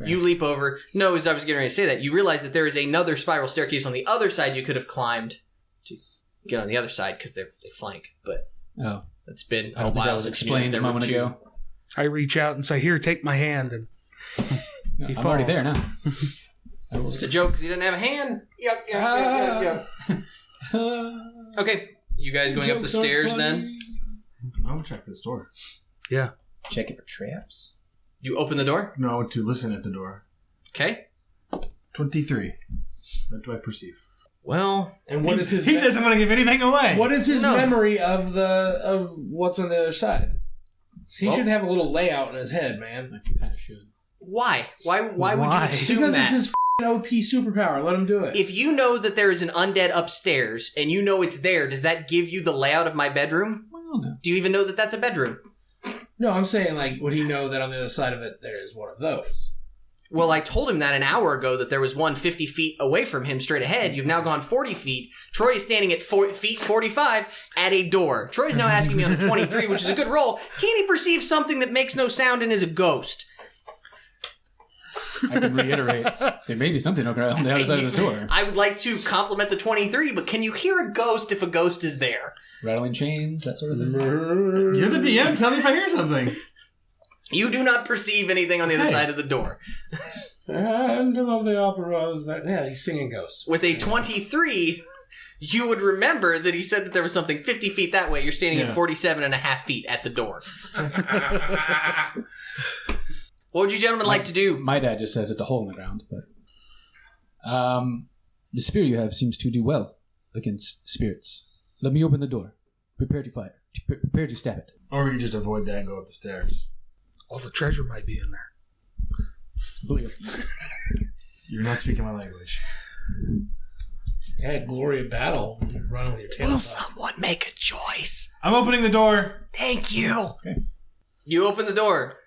You leap over. No, as I was getting ready to say that, you realize that there is another spiral staircase on the other side you could have climbed to get on the other side because they flank. But it's been I a don't think that while was since explained a moment ago. I reach out and say, "Here, take my hand," and he I'm falls. already there now. It's a joke because he doesn't have a hand. Yup. Okay, you guys going up the stairs then? I'm gonna check this door. Yeah. Check it for traps. You open the door? No, to listen at the door. Okay. 23. What do I perceive? Well, And what is his? He doesn't want to give anything away. What is his No. memory of what's on the other side? He should have a little layout in his head, man. I kind of should. why? Why would you Why? assume Because that? it's his OP superpower. Let him do it. If you know that there is an undead upstairs and you know it's there, does that give you the layout of my bedroom? Well, no. Do you even know that that's a bedroom? No, I'm saying, like, would he know that on the other side of it there is one of those? Well, I told him that an hour ago that there was one 50 feet away from him straight ahead. You've now gone 40 feet. Troy is standing at feet 45 at a door. Troy's now asking me on a 23, which is a good roll. Can he perceive something that makes no sound and is a ghost? I can reiterate. There may be something on the other side of this door. I would like to compliment the 23, but can you hear a ghost if a ghost is there? Rattling chains, that sort of thing. You're the DM. Tell me if I hear something. You do not perceive anything on the other side of the door. Phantom of the Opera is there. Yeah, he's singing ghosts. With a 23, you would remember that he said that there was something 50 feet that way. You're standing at 47 and a half feet at the door. What would you gentlemen like to do? My dad just says it's a hole in the ground, but the spear you have seems to do well against spirits. Let me open the door. Prepare to fire. Prepare to stab it. Or we can just avoid that and go up the stairs. All the treasure might be in there. It's completely up to you. You're not speaking my language. Yeah, glory of battle. You're running with your tail. Will up. someone make a choice? I'm opening the door. Thank you. Okay. You open the door,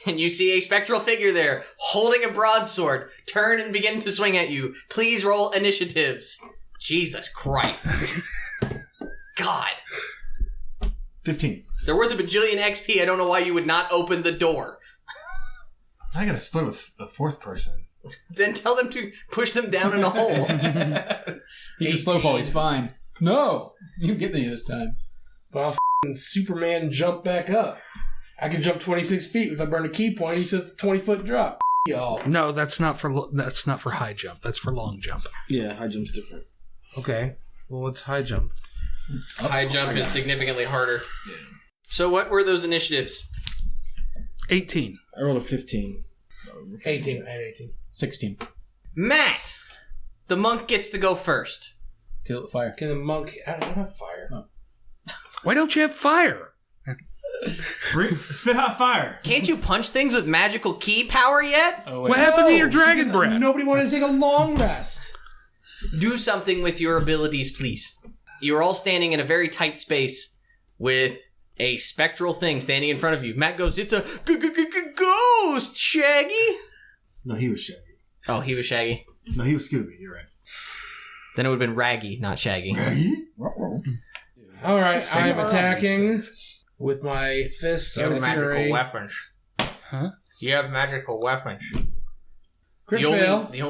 and you see a spectral figure there, holding a broadsword, turn and begin to swing at you. Please roll initiatives. Jesus Christ. God. 15. They're worth a bajillion XP. I don't know why you would not open the door. I gotta split with a fourth person. Then tell them to push them down in a hole. He can slow fall. He's fine. No, you get me this time. Well, f***ing Superman jump back up. I can jump 26 feet if I burn a key point. He says it's a 20-foot drop. Y'all. No, that's not for high jump. That's for long jump. Yeah, high jump's different. Okay. Well, what's high jump? High jump is significantly harder. Yeah. So what were those initiatives? 18. I rolled a 15. 18. I had 18. 16. Matt! The monk gets to go first. Kill it with fire. Can the monk... I don't have fire. Oh. Why don't you have fire? Spit hot fire. Can't you punch things with magical key power yet? Oh, wait. What happened to your dragon because breath? Nobody wanted to take a long rest. Do something with your abilities, please. You're all standing in a very tight space with a spectral thing standing in front of you. Matt goes, "It's a ghost, Shaggy." No, he was Shaggy. Oh, he was Shaggy. No, he was Scooby. You're right. Then it would have been Raggy, not Shaggy. Raggy? All right, I am attacking with my fists of fury. weapons. Huh? You have magical weapons. Crit fail. The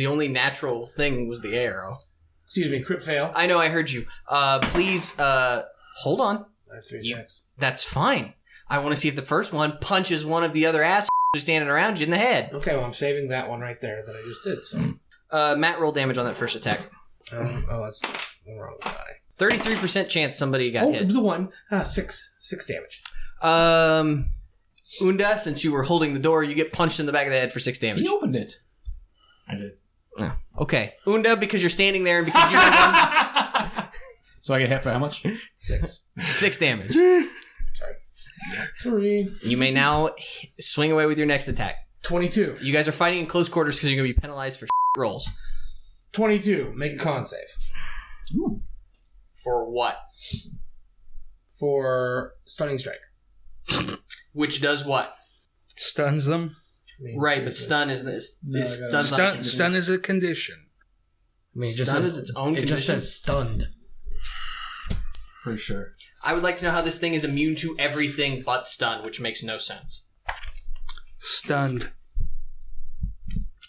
only natural thing was the arrow. Excuse me, crit fail. I know, I heard you. Please, hold on. I have 3 attacks. That's fine. I want to see if the first one punches one of the other assholes who's standing around you in the head. Okay, well, I'm saving that one right there that I just did. So, Matt, roll damage on that first attack. that's the wrong die. 33% chance somebody got It hit. was a 1. 6 damage. Unda, since you were holding the door, you get punched in the back of the head for 6 damage. He opened it. I did. Oh, okay. Unda, because you're standing there and because you don't So I get hit for how much? 6. 6 damage. Sorry. You may now swing away with your next attack. 22. You guys are fighting in close quarters because you're going to be penalized for rolls. 22. Make a con save. Ooh. For what? For Stunning Strike. Which does what? Stuns them. Right, but stun is Stun is a condition. I mean, stun is its own it condition. just says stunned. Pretty sure. I would like to know how this thing is immune to everything but stun, which makes no sense. Stunned.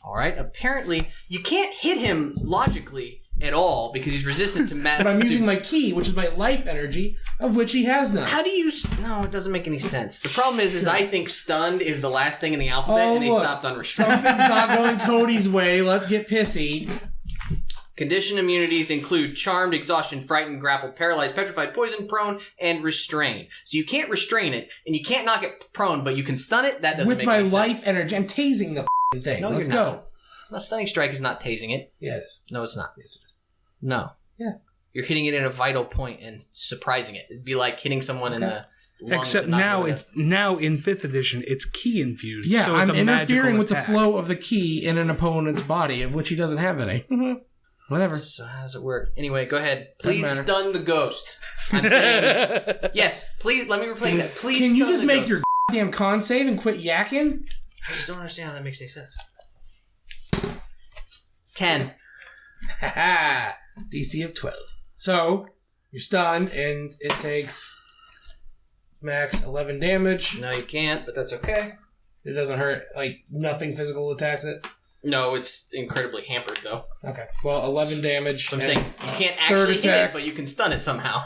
All right. Apparently, you can't hit him logically at all because he's resistant to But I'm using my key, which is my life energy, of which he has none. How do you... No, it doesn't make any sense. The problem is I think stunned is the last thing in the alphabet, and they look. stopped on restraint. Something's not going Cody's way. Let's get pissy. Condition immunities include charmed, exhaustion, frightened, grappled, paralyzed, petrified, poisoned, prone, and restrained. So you can't restrain it, and you can't knock it prone, but you can stun it? That doesn't With make my any life sense. energy. I'm tasing the f***ing thing. No, Let's you're go. not. A stunning strike is not tasing it. Yeah, it is. No, it's not. Yes, it is. No. Yeah. You're hitting it at a vital point and surprising it. It'd be like hitting someone in the lungs. Except and not now, knowing it's now in 5th edition, it's key infused. Yeah, so it's I'm a interfering magical with the attack. flow of the key in an opponent's body, of which he doesn't have any. Whatever. So how does it work? Anyway, go ahead. Please matter. stun the ghost. I'm saying... Yes, please, let me replace that. Please Can you stun just the make ghost. your damn con save and quit yakking? I just don't understand how that makes any sense. 10. Haha. DC of 12. So, you're stunned, and it takes max 11 damage. No, you can't, but that's okay. It doesn't hurt, like, nothing physical attacks it. No, it's incredibly hampered, though. Okay. Well, 11 damage. So I'm and saying you can't third actually hit attack. it, but you can stun it somehow.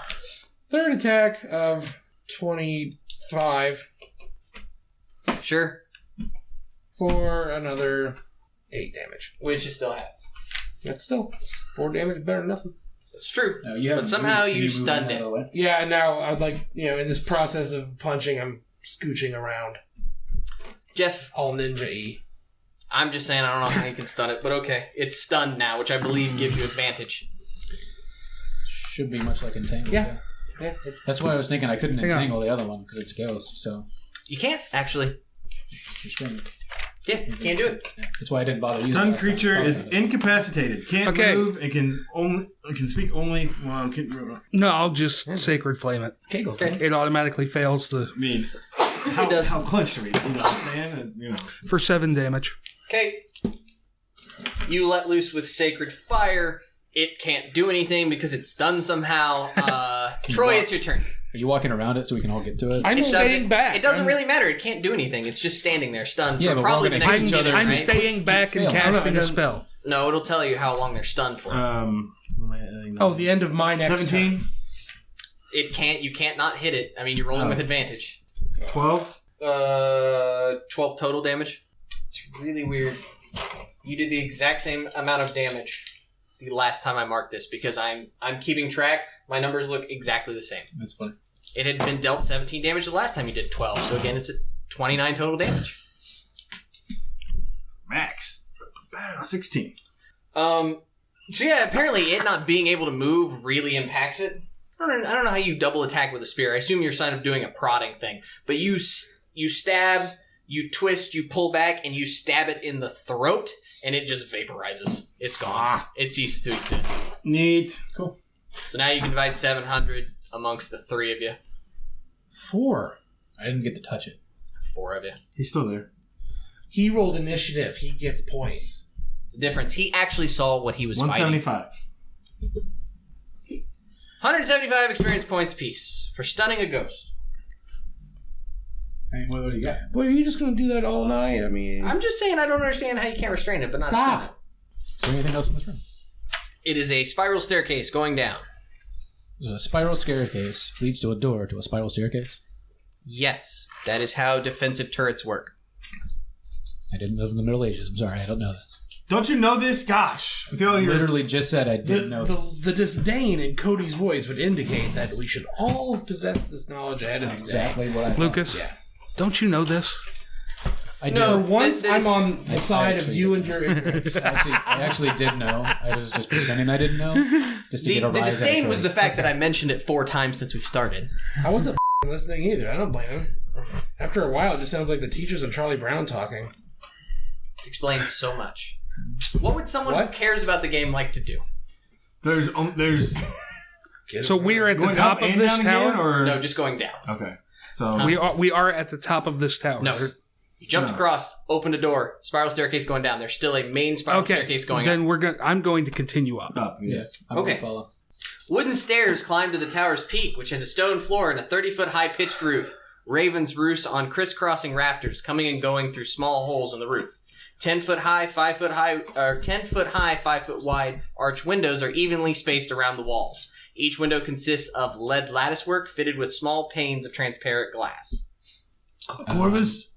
Third attack of 25 Sure. for another 8 damage. Which is still half. That's still 4 damage, better than nothing. It's true. No, you have But somehow can you move stunned out of it. the way? Yeah, and now I'd like, in this process of punching, I'm scooching around. Jeff, All ninja-y. I'm just saying I don't know how you can stun it, but okay. It's stunned now, which I believe gives you advantage. Should be much like Entangle. Yeah. Yeah, it's That's why I was thinking I couldn't Hang on. entangle the other one because it's Ghost, so You can't, actually. it's restrained. Yeah, you can't do it. Yeah. That's why I didn't bother using Stunned it last time. creature Thought is of it. incapacitated. Can't Okay. move and can speak only. Well, No, I'll just Sacred Flame it. It's Kegel. Okay. It automatically fails I mean, how, It does. how close are we? You know what I'm saying? for 7 damage. Okay. You let loose with Sacred Fire. It can't do anything because it's stunned somehow. Troy, it's your turn. Are you walking around it so we can all get to it? I'm It staying doesn't- back. It doesn't really matter. It can't do anything. It's just standing there stunned Yeah, for but we're probably all the gonna next hit each minute, other, I'm right? staying back and Fail. casting No, a spell. No, it'll tell you how long they're stunned for. what am I adding? Oh, the end of my next 17, turn. It can't. You can't not hit it. I mean, you're rolling with advantage. 12. 12 total damage. It's really weird. You did the exact same amount of damage the last time I marked this because I'm keeping track. My numbers look exactly the same. That's funny. It had been dealt 17 damage the last time you did 12. So again, it's at 29 total damage. Max. 16. So yeah, apparently it not being able to move really impacts it. I don't know how you double attack with a spear. I assume you're sign of doing a prodding thing, but you stab, you twist, you pull back, and you stab it in the throat, and it just vaporizes. It's gone. It ceases to exist. Neat. Cool. So now you can divide 700 amongst the 3 of you, 4. I didn't get to touch it. 4 of you. He's still there. He rolled initiative. He gets points. It's the difference. He actually saw what he was fighting. 175. 175 experience points apiece for stunning a ghost. I mean, what do you got? Boy, are you just going to do that all night? I mean... I'm just saying I don't understand how you can't restrain it, but not stun it. Stop. Is there anything else in this room? It is a spiral staircase going down. There's a spiral staircase leads to a door to a spiral staircase. Yes, that is how defensive turrets work. I didn't live in the Middle Ages. I'm sorry, I don't know this. Don't you know this? Gosh. With all I your- literally just said I didn't know this. The disdain in Cody's voice would indicate that we should all possess this knowledge ahead of That's the day. exactly what I thought. Lucas, Yeah. don't you know this? I No. did. For once, This- I'm on the side of actually you did. and your ignorance. I actually did know. I was just pretending I didn't know. Just to The get a rise disdain out of was the Cody. fact that I mentioned it 4 times since we've started. I wasn't listening either. I don't blame him. After a while, it just sounds like the teachers and Charlie Brown talking. This explains so much. What would someone who What? cares about the game like to do? There's So we're at the going top up of and this down tower. again, or No, just going down. okay. So We are at the top of this tower. No. You jumped No. across, opened a door, spiral staircase going down. There's still a main spiral Okay. staircase going Then up. I'm going to continue up. up. Yes. I'm Okay. gonna follow. Wooden stairs climb to the tower's peak, which has a stone floor and a 30-foot high pitched roof. Ravens roost on crisscrossing rafters, coming and going through small holes in the roof. 10 foot high, 5 foot high, or 10 foot high, 5 foot wide arch windows are evenly spaced around the walls. Each window consists of lead latticework fitted with small panes of transparent glass. Corvus?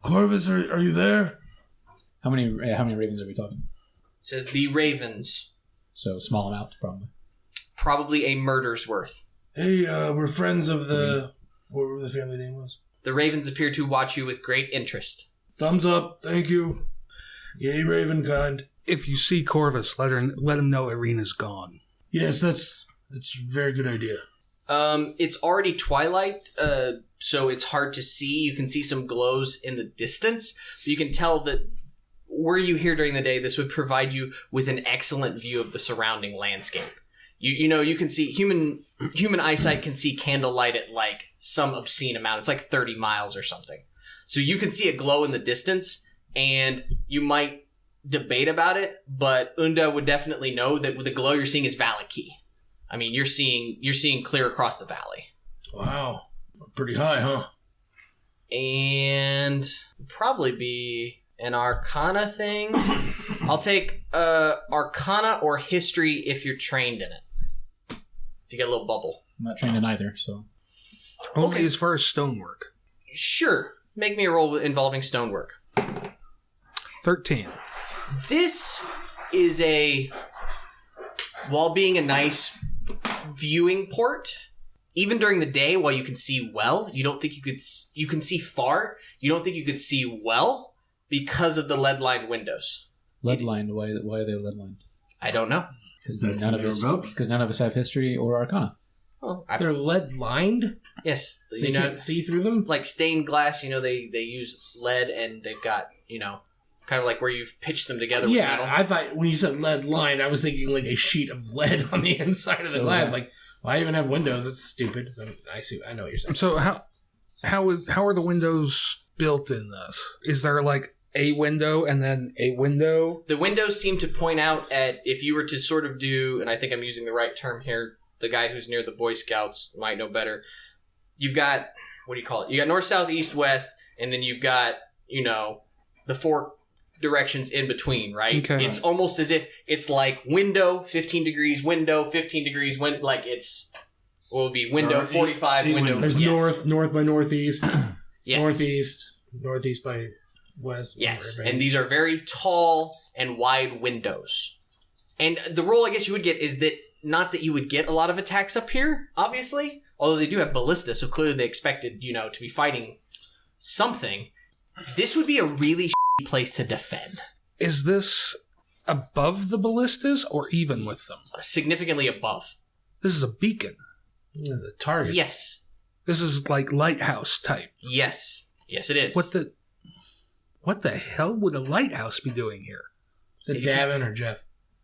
Corvus, are you there? How many ravens are we talking? It says the Ravens. So small amount, probably. Probably a murder's worth. Hey, we're friends of the... Whatever the family name was. The Ravens appear to watch you with great interest. Thumbs up, thank you. Yay, Ravenkind. If you see Corvus, let him know Irina's gone. Yes, that's a very good idea. It's already twilight, so it's hard to see. You can see some glows in the distance, but you can tell that were you here during the day, this would provide you with an excellent view of the surrounding landscape. You can see human eyesight can see candlelight at like some obscene amount. It's like 30 miles or something. So you can see a glow in the distance, and you might debate about it, but Unda would definitely know that the glow you're seeing is Valaki. I mean, you're seeing clear across the valley. Wow. Pretty high, huh? And probably be an Arcana thing. I'll take Arcana or History if you're trained in it. If you get a little bubble. I'm not trained in either, so... Only as far as stonework. Sure. Make me a roll involving stonework. 13. This is while being a nice viewing port, even during the day, while you can see well, you can see far, you don't think you could see well because of the lead-lined windows. Lead-lined? Why are they lead-lined? I don't know. Because none of us have history or Arcana. Well, They're lead-lined? yes. So you can't see through them? Like stained glass, they use lead, and they've got, kind of like where you've pitched them together with metal. I thought when you said lead lined, I was thinking like a sheet of lead on the inside of the glass. Like, why even have windows? It's stupid. I know what you're saying. So how are the windows built in this? Is there like a window and then a window? The windows seem to point out at, if you were to sort of do, and I think I'm using the right term here, the guy who's near the Boy Scouts might know better. You've got, what do you call it? You got north, south, east, west, and then you've got, the four directions in between, right? Okay. It's almost as if it's like window, 15 degrees, window, 15 degrees, like it's, what would be window, 45, window. There's yes. north by northeast, Yes. northeast by west. Yes, and these are very tall and wide windows. And the role I guess you would get is that, not that you would get a lot of attacks up here, obviously, although they do have ballista, so clearly they expected, to be fighting something. This would be a really place to defend. Is this above the ballistas or even with them? Significantly above. This is a beacon. This is a target. Yes. This is like lighthouse type. Yes. Yes, it is. What the hell would a lighthouse be doing here? Is it Davun or Jeff?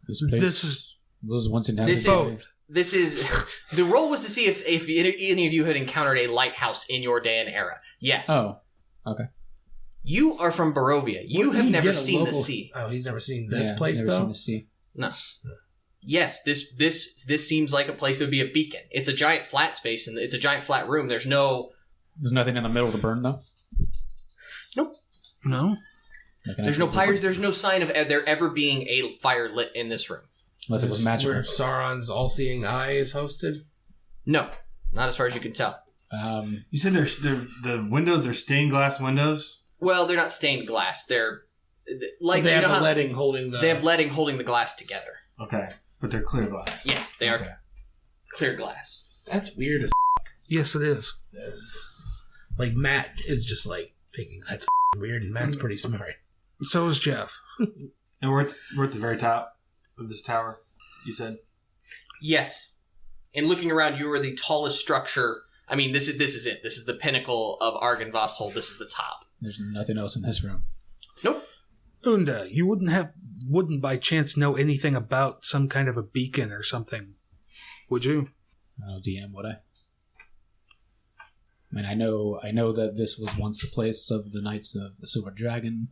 This was once inhabited. This is the role was to see if any of you had encountered a lighthouse in your day and era. Yes. Oh, okay. You are from Barovia. You have never seen the sea. Oh, he's never seen this place never though. Seen the sea. No. Yes, this seems like a place that would be a beacon. It's a giant flat space, and it's a giant flat room. There's nothing in the middle to burn though. Nope. No. There's no pyres. There's no sign of there ever being a fire lit in this room. Unless it was magical. Where Sauron's all-seeing eye is hosted? No, not as far as you can tell. You said the windows are stained glass windows? Well, they're not stained glass. They're like they have the leading holding the. They have leading holding the glass together. Okay, but they're clear glass. Yes, they are clear glass. That's weird as Yes, it is. like Matt is just like thinking that's weird, and Matt's pretty smart. So is Jeff. And we're at the very top of this tower, you said? Yes. And looking around, you are the tallest structure. I mean, this is it. This is the pinnacle of Argynvostholt. This is the top. There's nothing else in this room. Nope. Unda, you wouldn't by chance know anything about some kind of a beacon or something, would you? I don't know, DM, would I? I mean, I know that this was once the place of the Knights of the Silver Dragon.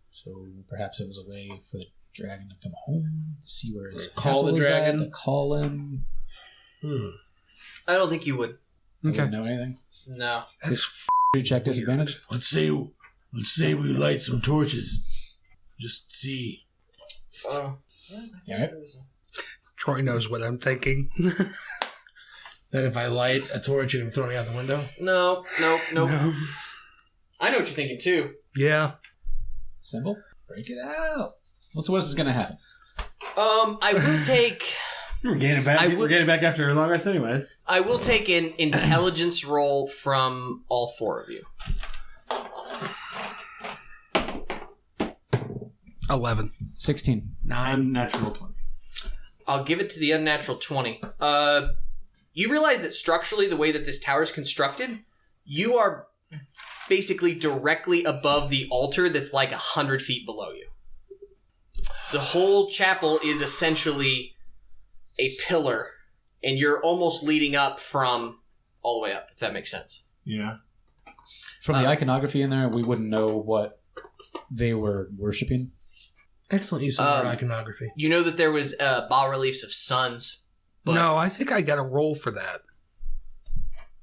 So perhaps it was a way for the dragon to come home, to see where his Call the castle is dragon? at, to call him. I don't think you would. I Okay. wouldn't know anything. No. Check disadvantage. Let's say we light some torches. Just see. All right. Troy knows what I'm thinking. That if I light a torch, you're going to throw me out the window? No. I know what you're thinking too. Yeah. Symbol? Break it out. What is this going to happen? I will take... We're getting back after a long rest anyways. I will take an intelligence roll from all four of you. 11. 16. Unnatural 20. I'll give it to the unnatural 20. You realize that structurally, the way that this tower is constructed, you are basically directly above the altar that's like 100 feet below you. The whole chapel is essentially a pillar, and you're almost leading up from all the way up, if that makes sense. Yeah. From the iconography in there, we wouldn't know what they were worshipping. Excellent use of iconography. You know that there was bas-reliefs of suns. But No, I think I got a roll for that.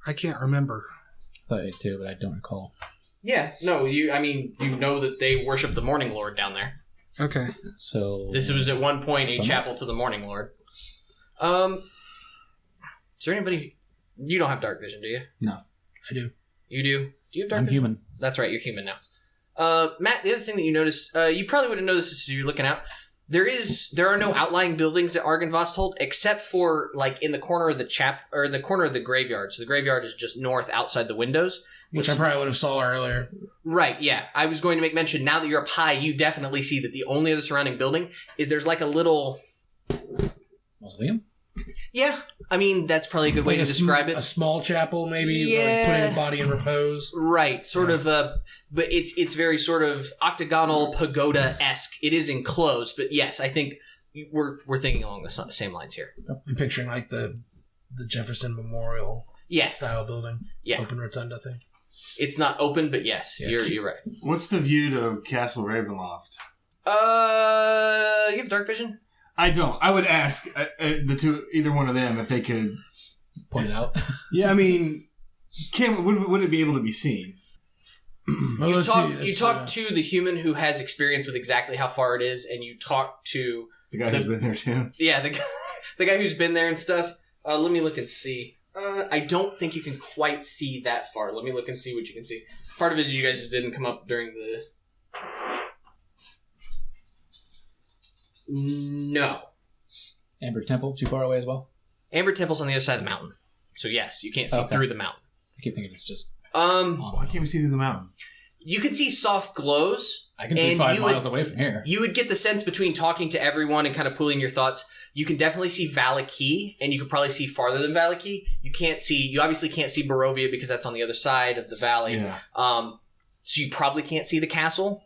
I can't remember. I thought it too, but I don't recall. Yeah, no, you know that they worship the Morning Lord down there. Okay. So This was at one point a Somewhat. chapel to the Morning Lord. Is there anybody... You don't have dark vision, do you? No. I do. You do? Do you have dark I'm vision? human. That's right, you're human now. Matt, the other thing that you notice, you probably would have noticed this as you're looking out. There are no outlying buildings at Argynvost hold, except for like in the corner of the corner of the graveyard. So the graveyard is just north outside the windows. Which I probably would have saw earlier. Right, yeah. I was going to make mention, now that you're up high, you definitely see that the only other surrounding building is there's like a little... Mausoleum? Yeah, I mean, that's probably a good way to describe it. A small chapel, maybe, Yeah. like putting a body in repose. Right, sort of, but it's very sort of octagonal pagoda-esque. It is enclosed, but yes, I think we're thinking along the same lines here. I'm picturing like the Jefferson Memorial Yes, style building. yeah, Open rotunda thing. it's not open, but yes, Yeah. you're right. What's the view to Castle Ravenloft? You have dark vision? I don't. I would ask either one of them if they could Point it out. Yeah, I mean, would it be able to be seen? Well, You let's talk, see. you talk to the human who has experience with exactly how far it is, and you talk to The guy who's been there too. the guy who's been there and stuff. Let me look and see. I don't think you can quite see that far. Let me look and see what you can see. Part of it is you guys just didn't come up during the... No. Amber Temple, too far away as well? Amber Temple's on the other side of the mountain. So yes, you can't see Okay. through the mountain. I keep thinking it's just... Why can't we see through the mountain? You can see soft glows. I can see And 5 you miles would- away from here. You would get the sense between talking to everyone and kind of pooling your thoughts. You can definitely see Valaki, and you can probably see farther than Valaki. You obviously can't see Barovia because that's on the other side of the valley. Yeah. So you probably can't see the castle.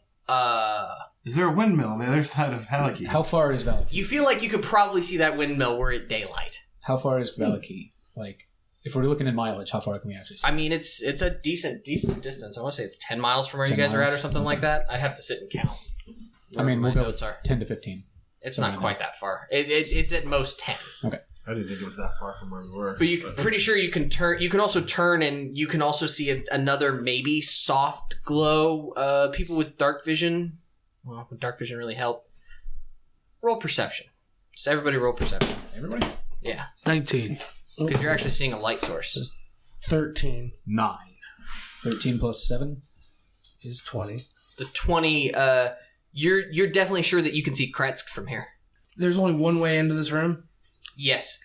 Is there a windmill on the other side of Halaki? How far is Valaki? You feel like you could probably see that windmill were at daylight. How far is Valaki? Like, if we're looking in mileage, how far can we actually see? I mean, it's a decent distance. I want to say it's 10 miles from where you 10 guys are at or miles? something like that. I have to sit and count. I mean, my we'll go notes are. 10 to 15. It's somewhere not in quite that far. It's at most 10. I didn't think it was that far from where we were. But pretty sure you can turn. You can also turn, and you can also see another maybe soft glow. People with dark vision. Well, would dark vision really help? Roll perception. Just everybody roll perception. Everybody? Yeah, 19. because you're actually seeing a light source. 13 9. 13 plus 7? is 20. The 20. You're definitely sure that you can see Kretsk from here. There's only one way into this room. Yes.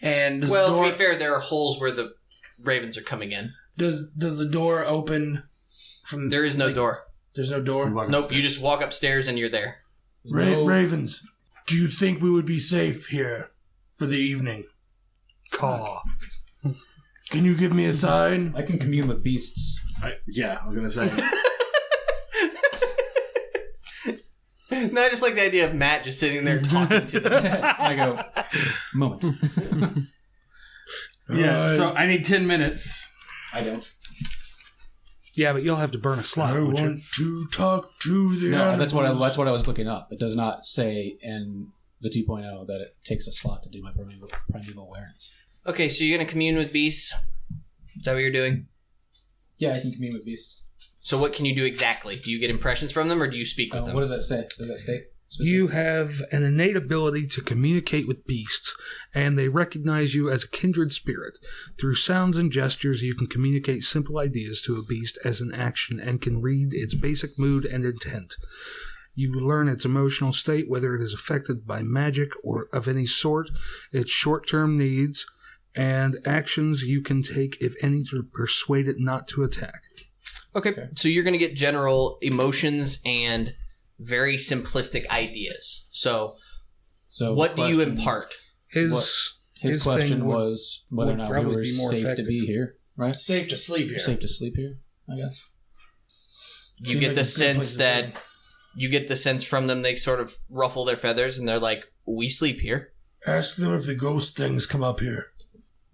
And does Well, the door, to be fair, there are holes where the ravens are coming in. does the door open from... There is no like, door. There's no door? Nope. You just walk upstairs and you're there. No- Ravens, do you think we would be safe here for the evening? Caw. Can you give me a sign? I can commune with beasts. I was gonna say. No, I just like the idea of Matt just sitting there talking to them. I go, moment. Yeah. So I need 10 minutes. I don't. Yeah, but you'll have to burn a slot. I won't you? want to talk to the No, animals. that's what I was looking up. It does not say in the 2.0 that it takes a slot to do my primeval awareness. Okay, so you're going to commune with beasts? Is that what you're doing? Yeah, I can commune with beasts. So what can you do exactly? Do you get impressions from them, or do you speak with them? What does that say? Does that state? You have an innate ability to communicate with beasts, and they recognize you as a kindred spirit. Through sounds and gestures, you can communicate simple ideas to a beast as an action and can read its basic mood and intent. You learn its emotional state, whether it is affected by magic or of any sort, its short-term needs, and actions you can take, if any, to persuade it not to attack. Okay. So you're going to get general emotions and very simplistic ideas. So what do you impart? His question was whether or not we were safe to be here, right? Safe to sleep here. Safe to sleep here, I guess. You get the sense that you get the sense from them, they sort of ruffle their feathers and they're like, we sleep here. Ask them if the ghost things come up here.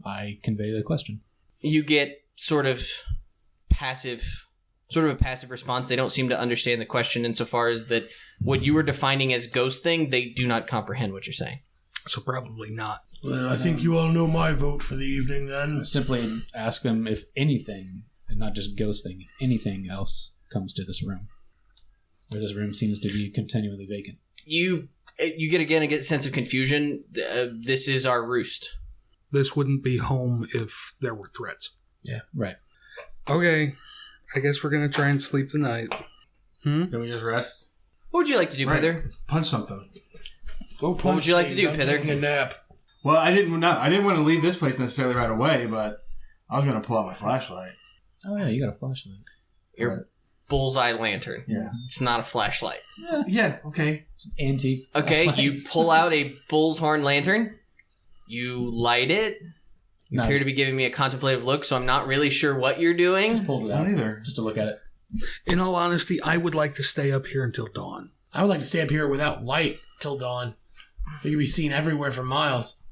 I convey the question. You get sort of a passive response. They don't seem to understand the question insofar as that what you were defining as ghost thing, they do not comprehend what you're saying. So probably not. Well, I think you all know my vote for the evening then. Simply ask them if anything, and not just ghost thing, anything else comes to this room. Where this room seems to be continually vacant. You get a sense of confusion. This is our roost. This wouldn't be home if there were threats. Yeah. Right. Okay. I guess we're going to try and sleep the night. Can we just rest? What would you like to do, Pithur? Let's punch something. Go punch What would you like to do, things. I'm taking a Pithur? nap. Well, I didn't want to leave this place necessarily right away, but I was going to pull out my flashlight. Oh, yeah, you got a flashlight. Your bullseye lantern. Yeah. It's not a flashlight. Yeah, okay. It's an antique. Okay, flashlight. you pull out a bull's horn lantern. You light it. You appear to be giving me a contemplative look, so I'm not really sure what you're doing. Just pulled it I out. don't either. Just to look at it. In all honesty, I would like to stay up here until dawn. I would like to stay up here without light till dawn. You can be seen everywhere for miles.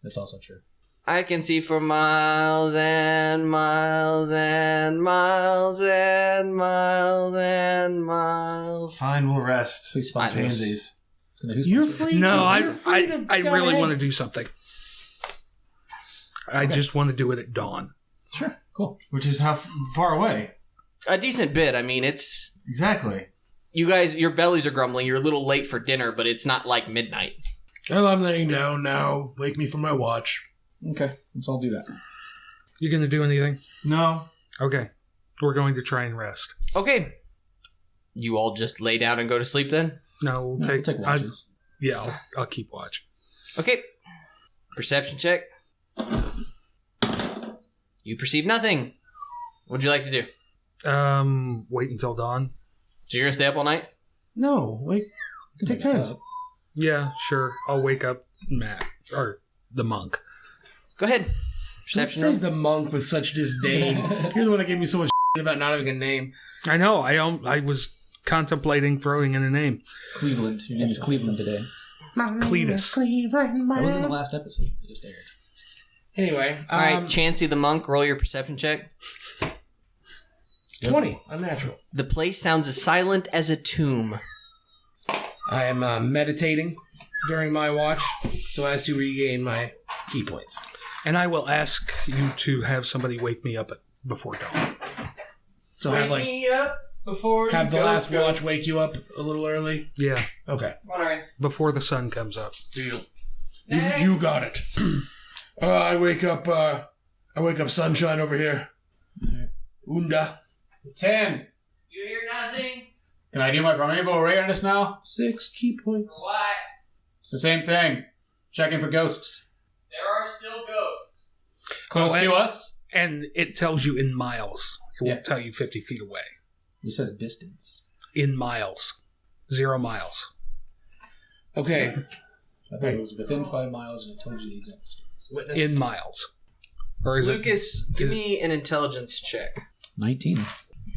That's also true. I can see for miles and miles and miles and miles and miles. Fine, we'll rest. Please sponsor us. Pansies. You're free. No, I go really ahead. want to do something. I just want to do it at dawn. Sure. Cool. Which is how far away? A decent bit. I mean, it's... Exactly. You guys, your bellies are grumbling. You're a little late for dinner, but it's not like midnight. Well, I'm laying down now. Wake me from my watch. Okay. Let's all do that. You going to do anything? No. Okay. We're going to try and rest. Okay. You all just lay down and go to sleep then? No, we'll take watches. I'll keep watch. Okay. Perception check. You perceive nothing. What'd you like to do? Wait until dawn. So you're gonna stay up all night? No, wait. Take turns. Yeah, sure. I'll wake up Matt or the monk. Go ahead. Don't Perception say roll. the monk with such disdain. You're the one that gave me so much about not having a name. I know. I was contemplating throwing in a name. Cleveland. Your name is Cleveland today. Cletus. That was in the last episode that just aired. Anyway, All right, Chansey the monk, roll your perception check. 20. Unnatural. The place sounds as silent as a tomb. I am meditating during my watch so as to regain my key points. And I will ask you to have somebody wake me up before dawn. So have up before have the last watch wake you up a little early. Yeah, Okay, All right. before the sun comes up. deal. You got it. I wake up sunshine over here. Alright. Unda. 10. You hear nothing? Can I do my primeval awareness now? 6 key points. What? It's the same thing. Checking for ghosts. There are still ghosts. Close Oh, to us? And it tells you in miles. It Yeah. won't tell you 50 feet away. It says distance. In miles. 0 miles. Okay. I thought it was within 5 miles and it told you the exact distance. Witness. In miles. Or is Lucas, give is it- me an intelligence check. 19.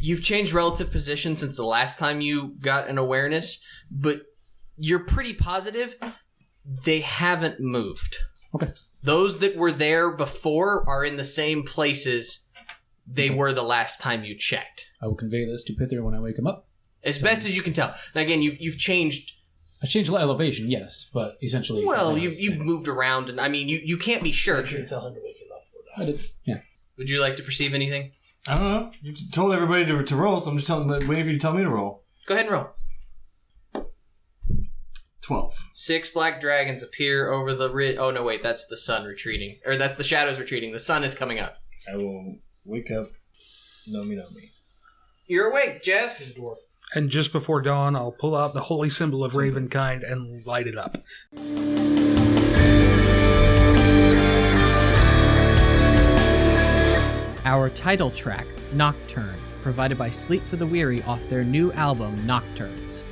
You've changed relative position since the last time you got an awareness, but you're pretty positive they haven't moved. Okay. Those that were there before are in the same places they were the last time you checked. I will convey this to Pithur when I wake him up. As best as you can tell. Now again, you've changed. I changed the elevation, yes, but essentially... Well, it's the you've same. moved around, and I mean, you can't be sure. Make sure to tell him to wake him up for that. I did, yeah. Would you like to perceive anything? I don't know. You told everybody to roll, so I'm just waiting for you to tell me to roll. Go ahead and roll. 12. 6 black dragons appear over the Oh, no, wait. That's the sun retreating. Or that's the shadows retreating. The sun is coming up. I will wake up. No me. You're awake, Jeff. And just before dawn, I'll pull out the holy symbol of Ravenkind and light it up. Our title track, Nocturne, provided by Sleep for the Weary off their new album, Nocturnes.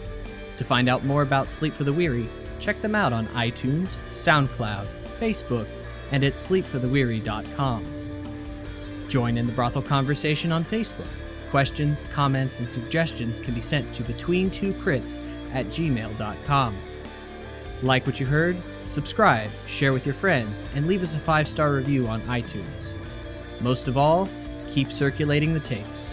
To find out more about Sleep for the Weary, check them out on iTunes, SoundCloud, Facebook, and at sleepfortheweary.com. Join in the brothel conversation on Facebook. Questions, comments, and suggestions can be sent to between2crits@gmail.com. Like what you heard? Subscribe, share with your friends, and leave us a 5-star review on iTunes. Most of all, keep circulating the tapes.